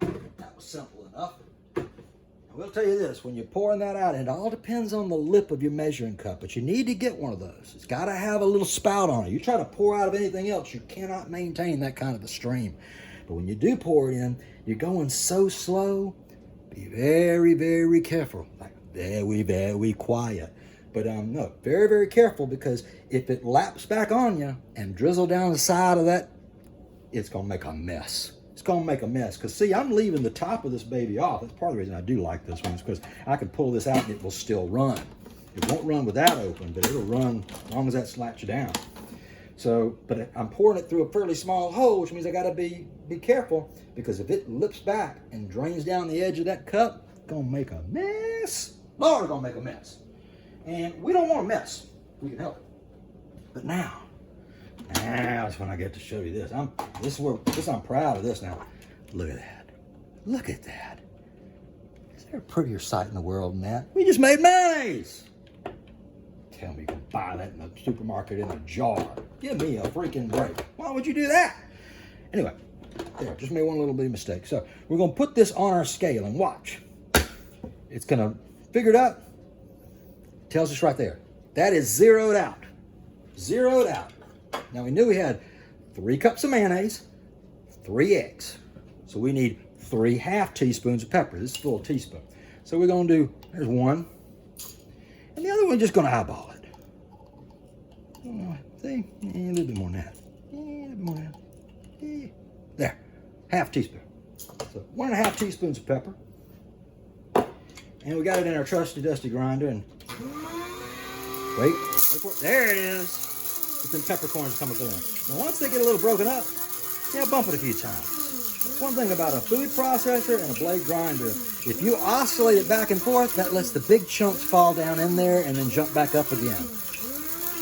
That was simple enough. I will tell you this, when you're pouring that out, it all depends on the lip of your measuring cup, but you need to get one of those. It's got to have a little spout on it. You try to pour out of anything else, you cannot maintain that kind of a stream. But when you do pour it in, you're going so slow, be very, very careful. Like very, very quiet. But no, very, very careful, because if it laps back on you and drizzle down the side of that, it's going to make a mess. It's going to make a mess. Because, see, I'm leaving the top of this baby off. That's part of the reason I do like this one, is because I can pull this out and it will still run. It won't run with that open, but it'll run as long as that's latched down. So, but I'm pouring it through a fairly small hole, which means I got to be careful, because if it lips back and drains down the edge of that cup, it's going to make a mess. Lord, it's going to make a mess. And we don't want a mess. We can help it. But now that's when I get to show you this. I'm proud of this now. Look at that. Look at that. Is there a prettier sight in the world than that? We just made mayonnaise. Tell me you can buy that in the supermarket in a jar. Give me a freaking break. Why would you do that? Anyway, there, just made one little bitty mistake. So we're going to put this on our scale and watch. It's going to figure it out. Tells us right there. That is zeroed out. Zeroed out. Now we knew we had 3 cups of mayonnaise, 3 eggs. So we need 3 half teaspoons of pepper. This is full teaspoon. So we're going to do, there's 1. And the other one, just going to eyeball it. See? A little bit more than that. A little bit more than that. There. Half teaspoon. So 1.5 teaspoons of pepper. And we got it in our trusty dusty grinder. And wait for it. There it is. Get them peppercorns coming through. Now once they get a little broken up, yeah, bump it a few times. One thing about a food processor and a blade grinder, if you oscillate it back and forth, that lets the big chunks fall down in there and then jump back up again.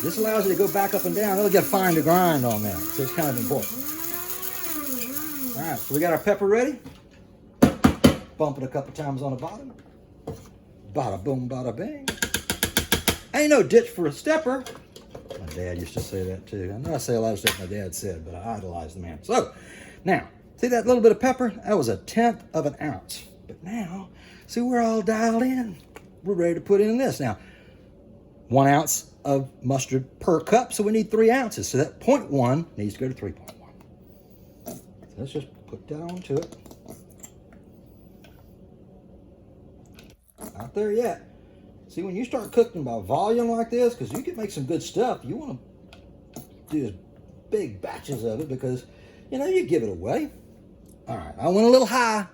This allows it to go back up and down. It'll get fine to grind on that, so it's kind of important. All right, so we got our pepper ready. Bump it a couple times on the bottom. Bada boom, bada bing. Ain't no ditch for a stepper. My dad used to say that too. I know I say a lot of stuff my dad said, but I idolize the man. So, now, see that little bit of pepper? That was 1/10 of an ounce. But now, see, we're all dialed in. We're ready to put in this. Now, 1 ounce of mustard per cup, so we need 3 ounces. So that 0.1 needs to go to 3.1. So let's just put that onto it. Not there yet. See, when you start cooking by volume like this, because you can make some good stuff, you want to do big batches of it because, you know, you give it away. All right, I went a little high.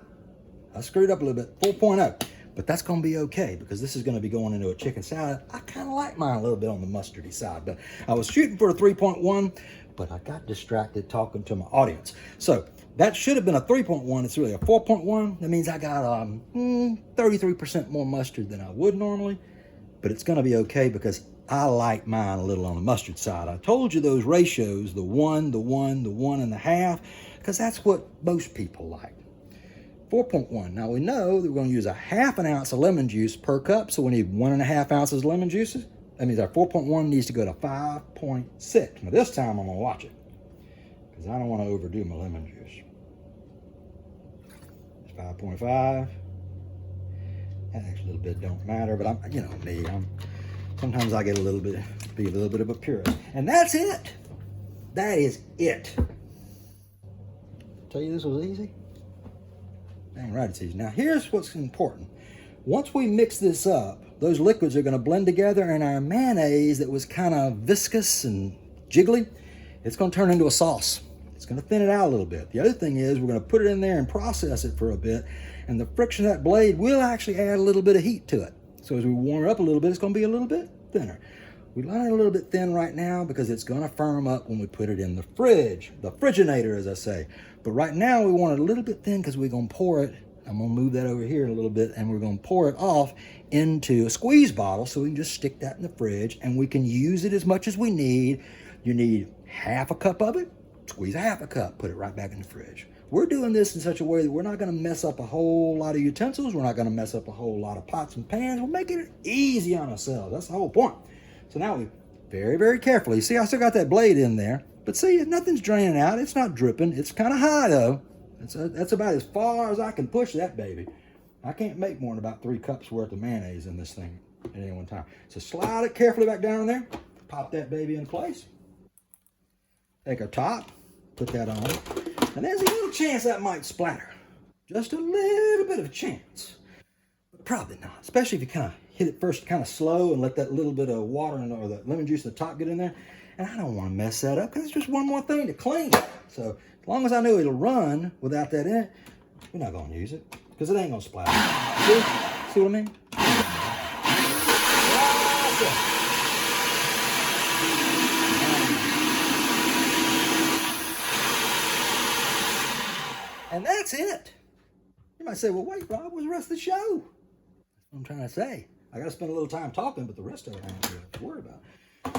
I screwed up a little bit, 4.0. But that's going to be okay because this is going to be going into a chicken salad. I kind of like mine a little bit on the mustardy side, but I was shooting for a 3.1, but I got distracted talking to my audience. So that should have been a 3.1. It's really a 4.1. That means I got 33% more mustard than I would normally, but it's going to be okay because I like mine a little on the mustard side. I told you those ratios, the 1, the 1, the 1.5, because that's what most people like. 4.1. Now we know that we're going to use a 1/2 ounce of lemon juice per cup, so we need 1.5 ounces of lemon juices. That means our 4.1 needs to go to 5.6. Now this time I'm going to watch it because I don't want to overdo my lemon juice. It's 5.5. That extra little bit don't matter, but I'm, you know me, sometimes I get be a little bit of a purist. And that's it. That is it. Tell you this was easy. Dang right it's easy. Now here's what's important. Once we mix this up, those liquids are going to blend together, and our mayonnaise that was kind of viscous and jiggly, it's going to turn into a sauce. It's going to thin it out a little bit. The other thing is we're going to put it in there and process it for a bit, and the friction of that blade will actually add a little bit of heat to it. So as we warm it up a little bit, it's going to be a little bit thinner. We line it a little bit thin right now because it's going to firm up when we put it in the fridge, the friginator, as I say. But right now we want it a little bit thin because we're going to pour it. I'm going to move that over here a little bit, and we're going to pour it off into a squeeze bottle so we can just stick that in the fridge, and we can use it as much as we need. You need 1/2 cup of it, squeeze 1/2 cup, put it right back in the fridge. We're doing this in such a way that we're not going to mess up a whole lot of utensils. We're not going to mess up a whole lot of pots and pans. We're making it easy on ourselves. That's the whole point. So now we very, very carefully, see I still got that blade in there, but see nothing's draining out. It's not dripping. It's kind of high though. That's about as far as I can push that baby. I can't make more than about 3 cups worth of mayonnaise in this thing at any one time. So slide it carefully back down there, pop that baby in place. Take our top, put that on, and there's a little chance that might splatter. Just a little bit of a chance, but probably not, especially if you kind of hit it first kind of slow and let that little bit of water or the lemon juice at the top get in there. And I don't want to mess that up because it's just one more thing to clean. So as long as I know it'll run without that in it, we're not going to use it because it ain't going to splatter. See what I mean? And that's it. You might say, well, wait, Rob, what's the rest of the show? That's what I'm trying to say. I got to spend a little time talking, but the rest of it I don't have to worry about.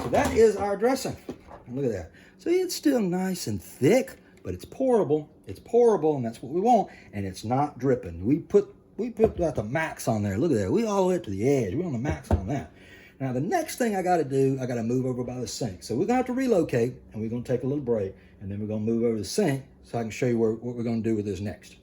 So that is our dressing. And look at that. See, it's still nice and thick, but it's pourable. It's pourable, and that's what we want. And it's not dripping. We put about the max on there. Look at that. We all the way up to the edge. We're on the max on that. Now, the next thing I got to do, I got to move over by the sink. So we're going to have to relocate, and we're going to take a little break, and then we're going to move over to the sink so I can show you what we're going to do with this next.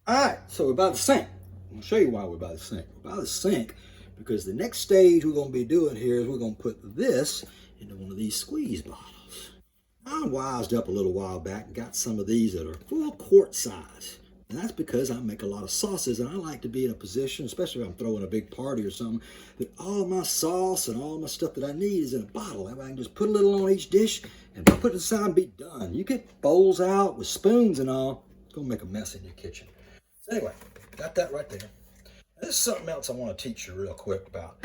All right, so we're by the sink. I'll show you why we're by the sink. We're by the sink because the next stage we're going to be doing here is we're going to put this into one of these squeeze bottles. I wised up a little while back and got some of these that are full quart size. And that's because I make a lot of sauces, and I like to be in a position, especially if I'm throwing a big party or something, that all my sauce and all my stuff that I need is in a bottle. That way I can just put a little on each dish and put it aside and be done. You get bowls out with spoons and all, it's going to make a mess in your kitchen. So anyway, got that right there. This is something else I want to teach you real quick about.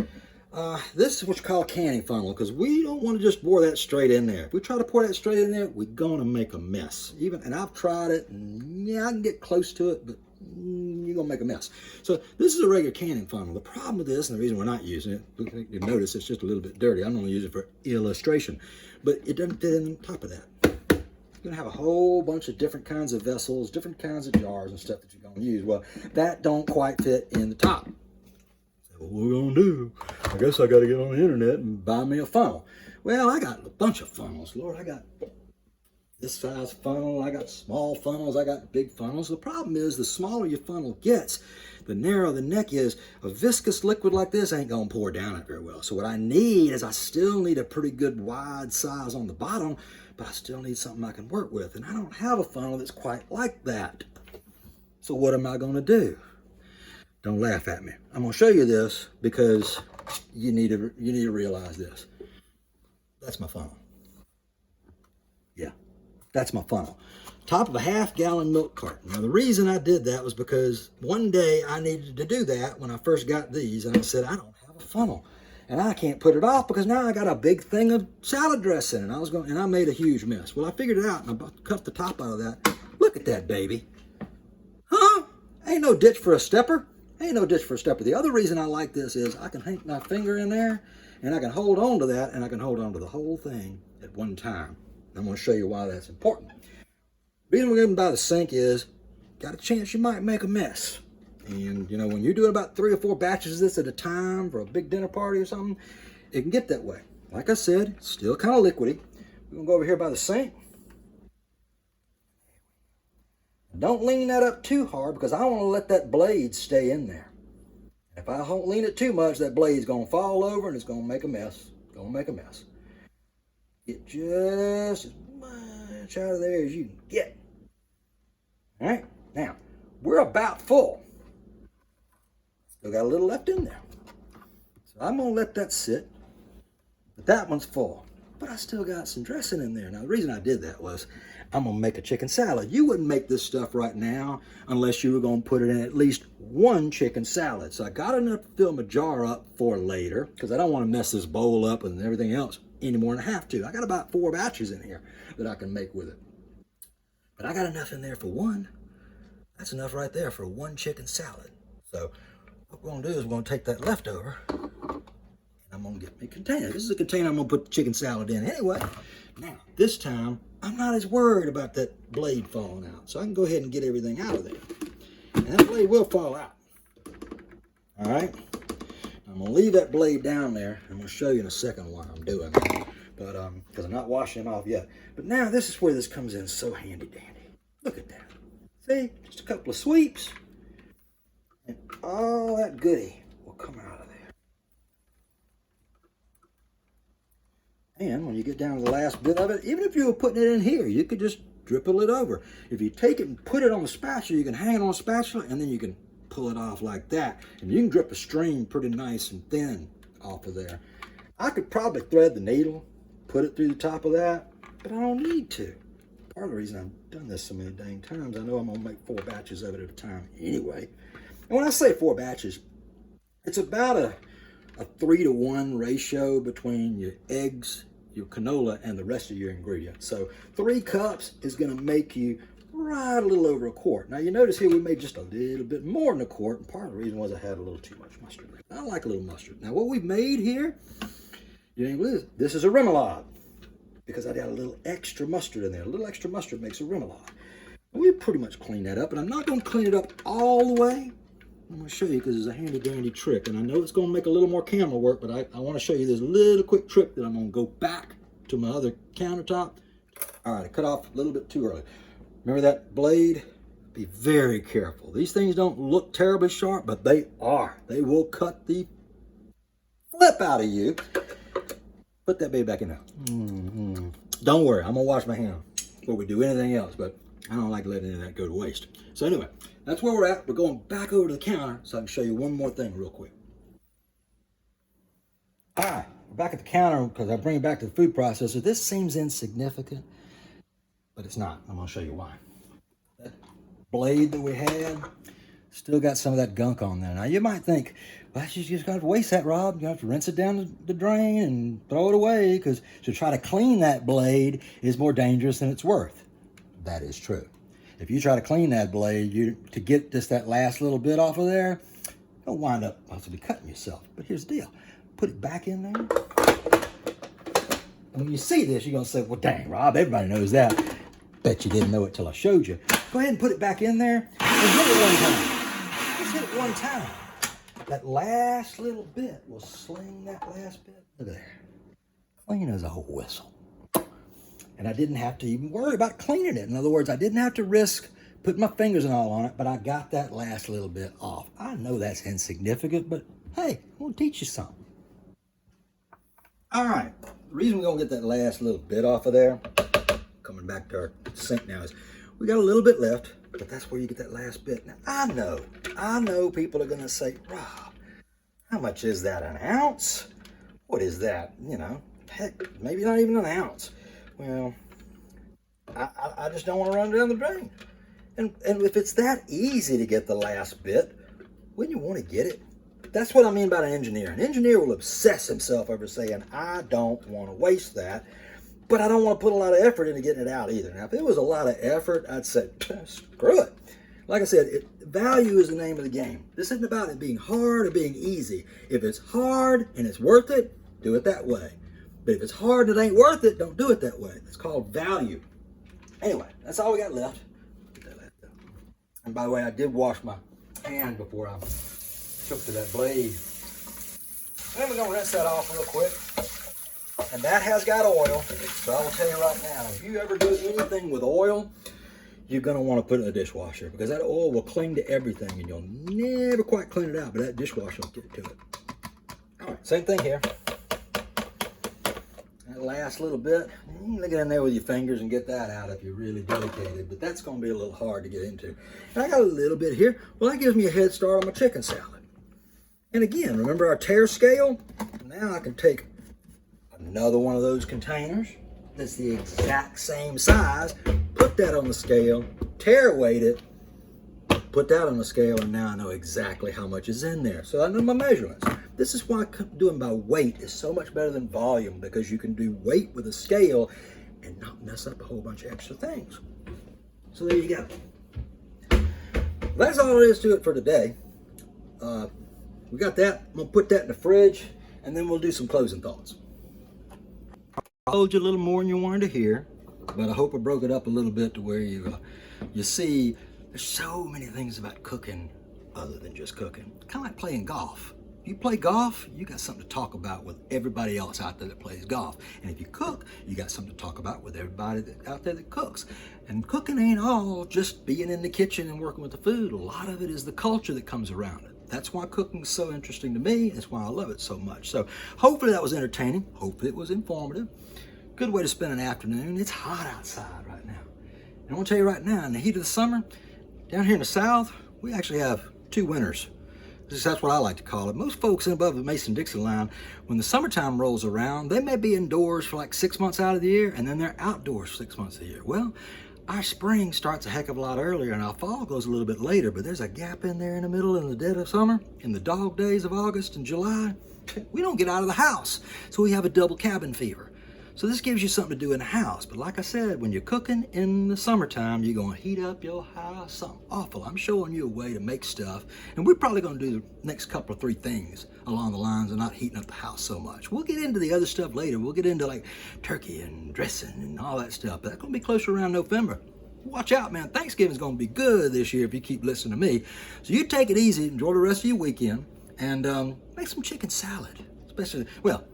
This is what you call a canning funnel, because we don't want to just pour that straight in there. If we try to pour that straight in there, we're going to make a mess. And I've tried it, and yeah, I can get close to it, but you're going to make a mess. So this is a regular canning funnel. The problem with this, and the reason we're not using it, you notice it's just a little bit dirty. I'm going to use it for illustration, but it doesn't fit in on top of that. You're going to have a whole bunch of different kinds of vessels, different kinds of jars and stuff that you're going to use. Well, that don't quite fit in the top. So what we're going to do, I guess I got to get on the internet and buy me a funnel. Well, I got a bunch of funnels. Lord, I got this size funnel. I got small funnels, I got big funnels. The problem is the smaller your funnel gets, the narrower the neck is. A viscous liquid like this ain't gonna pour down it very well. So what I need is I still need a pretty good wide size on the bottom, but I still need something I can work with. And I don't have a funnel that's quite like that. So what am I gonna do? Don't laugh at me. I'm gonna show you this because you need to realize this. That's my funnel. Yeah. That's my funnel. Top of a half-gallon milk carton. Now, the reason I did that was because one day I needed to do that when I first got these, and I said, I don't have a funnel. And I can't put it off because now I got a big thing of salad dressing, and I made a huge mess. Well, I figured it out, and I cut the top out of that. Look at that, baby. Huh? Ain't no ditch for a stepper. Ain't no ditch for a stepper. The other reason I like this is I can hang my finger in there, and I can hold on to that, and I can hold on to the whole thing at one time. I'm going to show you why that's important. The reason we're going by the sink is, got a chance you might make a mess. And, you know, when you're doing about 3 or 4 batches of this at a time for a big dinner party or something, it can get that way. Like I said, it's still kind of liquidy. We're going to go over here by the sink. Don't lean that up too hard because I want to let that blade stay in there. If I don't lean it too much, that blade's going to fall over and it's going to make a mess. It's going to make a mess. Get just as much out of there as you can get. All right, now we're about full. Still got a little left in there. So I'm going to let that sit. But that one's full. But I still got some dressing in there. Now, the reason I did that was I'm going to make a chicken salad. You wouldn't make this stuff right now unless you were going to put it in at least one chicken salad. So I got enough to fill my jar up for later because I don't want to mess this bowl up and everything else any more than I have to. I got about 4 batches in here that I can make with it. But I got enough in there for one. That's enough right there for one chicken salad. So what we're going to do is we're going to take that leftover and I'm going to get me a container. This is a container I'm going to put the chicken salad in anyway. Now, this time, I'm not as worried about that blade falling out. So I can go ahead and get everything out of there. And that blade will fall out. All right? I'm going to leave that blade down there. I'm going to show you in a second why I'm doing that. But, because I'm not washing it off yet. But now this is where this comes in so handy dandy. Look at that. See? Just a couple of sweeps. And all that goodie will come out of there. And when you get down to the last bit of it, even if you were putting it in here, you could just dribble it over. If you take it and put it on the spatula, you can hang it on a spatula and then you can pull it off like that. And you can drip a stream pretty nice and thin off of there. I could probably thread the needle, put it through the top of that, but I don't need to. Part of the reason I've done this so many dang times, I know I'm gonna make 4 batches of it at a time anyway. And when I say 4 batches, it's about a 3-to-1 ratio between your eggs, your canola, and the rest of your ingredients. So 3 cups is going to make you right a little over a quart. Now you notice here we made just a little bit more than a quart, and part of the reason was I had a little too much mustard. I like a little mustard. Now what we've made here, you ain't believe it, this is a remoulade because I got a little extra mustard in there. A little extra mustard makes a remoulade. And we pretty much clean that up, and I'm not going to clean it up all the way. I'm going to show you because it's a handy dandy trick, and I know it's going to make a little more camera work, but I want to show you this little quick trick that I'm going to go back to my other countertop. All right, I cut off a little bit too early. Remember that blade? Be very careful. These things don't look terribly sharp, but they are. They will cut the flip out of you. Put that baby back in there. Don't worry, I'm going to wash my hands before we do anything else, but I don't like letting any of that go to waste. So anyway, that's where we're at. We're going back over to the counter so I can show you one more thing real quick. All right, we're back at the counter because I bring it back to the food processor. This seems insignificant, but it's not. I'm going to show you why. That blade that we had still got some of that gunk on there. Now you might think, well, you just got to waste that, Rob. You have to rinse it down the drain and throw it away because to try to clean that blade is more dangerous than it's worth. That is true. If you try to clean that blade, to get just that last little bit off of there, you'll wind up possibly cutting yourself. But here's the deal. Put it back in there. And when you see this, you're going to say, well, dang, Rob, everybody knows that. Bet you didn't know it till I showed you. Go ahead and put it back in there and hit it one time. Just hit it one time. That last little bit will sling that last bit. Look at there. Clean as a whistle. And I didn't have to even worry about cleaning it. In other words, I didn't have to risk putting my fingers and all on it, but I got that last little bit off. I know that's insignificant, but hey, I'm gonna teach you something. All right, the reason we're gonna get that last little bit off of there, coming back to our sink now, is we got a little bit left, but that's where you get that last bit. Now, I know people are gonna say, Rob, how much is that, an ounce? What is that? You know, heck, maybe not even an ounce. Well, I just don't want to run it down the drain. And if it's that easy to get the last bit, wouldn't you want to get it? That's what I mean by an engineer. An engineer will obsess himself over saying, I don't want to waste that, but I don't want to put a lot of effort into getting it out either. Now, if it was a lot of effort, I'd say, screw it. Like I said, value is the name of the game. This isn't about it being hard or being easy. If it's hard and it's worth it, do it that way. But if it's hard and it ain't worth it, don't do it that way. It's called value. Anyway, that's all we got left. And by the way, I did wash my hand before I took to that blade. Then we're gonna rinse that off real quick. And that has got oil. So I will tell you right now, if you ever do anything with oil, you're gonna want to put it in the dishwasher because that oil will cling to everything and you'll never quite clean it out, but that dishwasher will get to it. All right, same thing here. That last little bit, you can get in there with your fingers and get that out if you're really dedicated, but that's gonna be a little hard to get into. And I got a little bit here. Well, that gives me a head start on my chicken salad. And again, remember our tear scale? Now I can take another one of those containers that's the exact same size, put that on the scale, tear weight it, put that on the scale, and now I know exactly how much is in there. So I know my measurements. This is why doing by weight is so much better than volume, because you can do weight with a scale and not mess up a whole bunch of extra things. So there you go. That's all there is to it for today. We got that. I'm gonna put that in the fridge, and then we'll do some closing thoughts. I told you a little more than you wanted to hear, but I hope I broke it up a little bit to where you see there's so many things about cooking other than just cooking. Kind of like playing golf. If you play golf, you got something to talk about with everybody else out there that plays golf. And if you cook, you got something to talk about with everybody out there that cooks. And cooking ain't all just being in the kitchen and working with the food. A lot of it is the culture that comes around it. That's why cooking is so interesting to me. That's why I love it so much. So hopefully that was entertaining. Hopefully it was informative. Good way to spend an afternoon. It's hot outside right now. And I want to tell you right now, in the heat of the summer, down here in the South, we actually have two winters. That's what I like to call it. Most folks above the Mason-Dixon line, when the summertime rolls around, they may be indoors for like 6 months out of the year, and then they're outdoors 6 months of the year. Well, our spring starts a heck of a lot earlier, and our fall goes a little bit later, but there's a gap in there in the middle in the dead of summer, in the dog days of August and July. We don't get out of the house, so we have a double cabin fever. So this gives you something to do in the house. But like I said, when you're cooking in the summertime, you're gonna heat up your house something awful. I'm showing you a way to make stuff. And we're probably gonna do the next couple of 3 things along the lines of not heating up the house so much. We'll get into the other stuff later. We'll get into like turkey and dressing and all that stuff. But that's gonna be closer around November. Watch out, man. Thanksgiving's gonna be good this year if you keep listening to me. So you take it easy, enjoy the rest of your weekend, and make some chicken salad. Especially, well,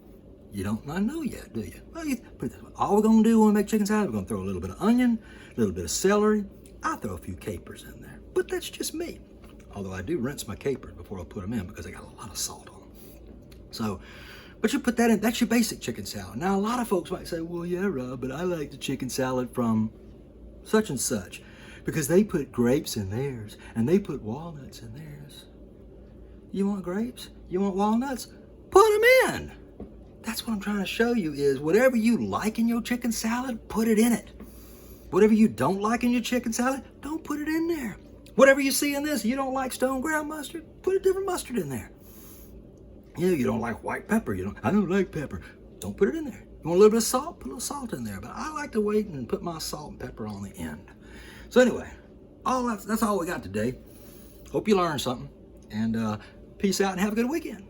you don't know yet, do you? Well, you put it this way. All we're gonna do when we make chicken salad, we're gonna throw a little bit of onion, a little bit of celery. I throw a few capers in there, but that's just me. Although I do rinse my capers before I put them in because they got a lot of salt on them. So, but you put that in, that's your basic chicken salad. Now, a lot of folks might say, well, yeah, Rob, but I like the chicken salad from such and such because they put grapes in theirs and they put walnuts in theirs. You want grapes? You want walnuts? Put them in. That's what I'm trying to show you is whatever you like in your chicken salad, put it in it. Whatever you don't like in your chicken salad, don't put it in there. Whatever you see in this, you don't like stone ground mustard, put a different mustard in there. You don't like white pepper, I don't like pepper, don't put it in there. You want a little bit of salt, put a little salt in there. But I like to wait and put my salt and pepper on the end. So anyway, that's all we got today. Hope you learned something. And peace out and have a good weekend.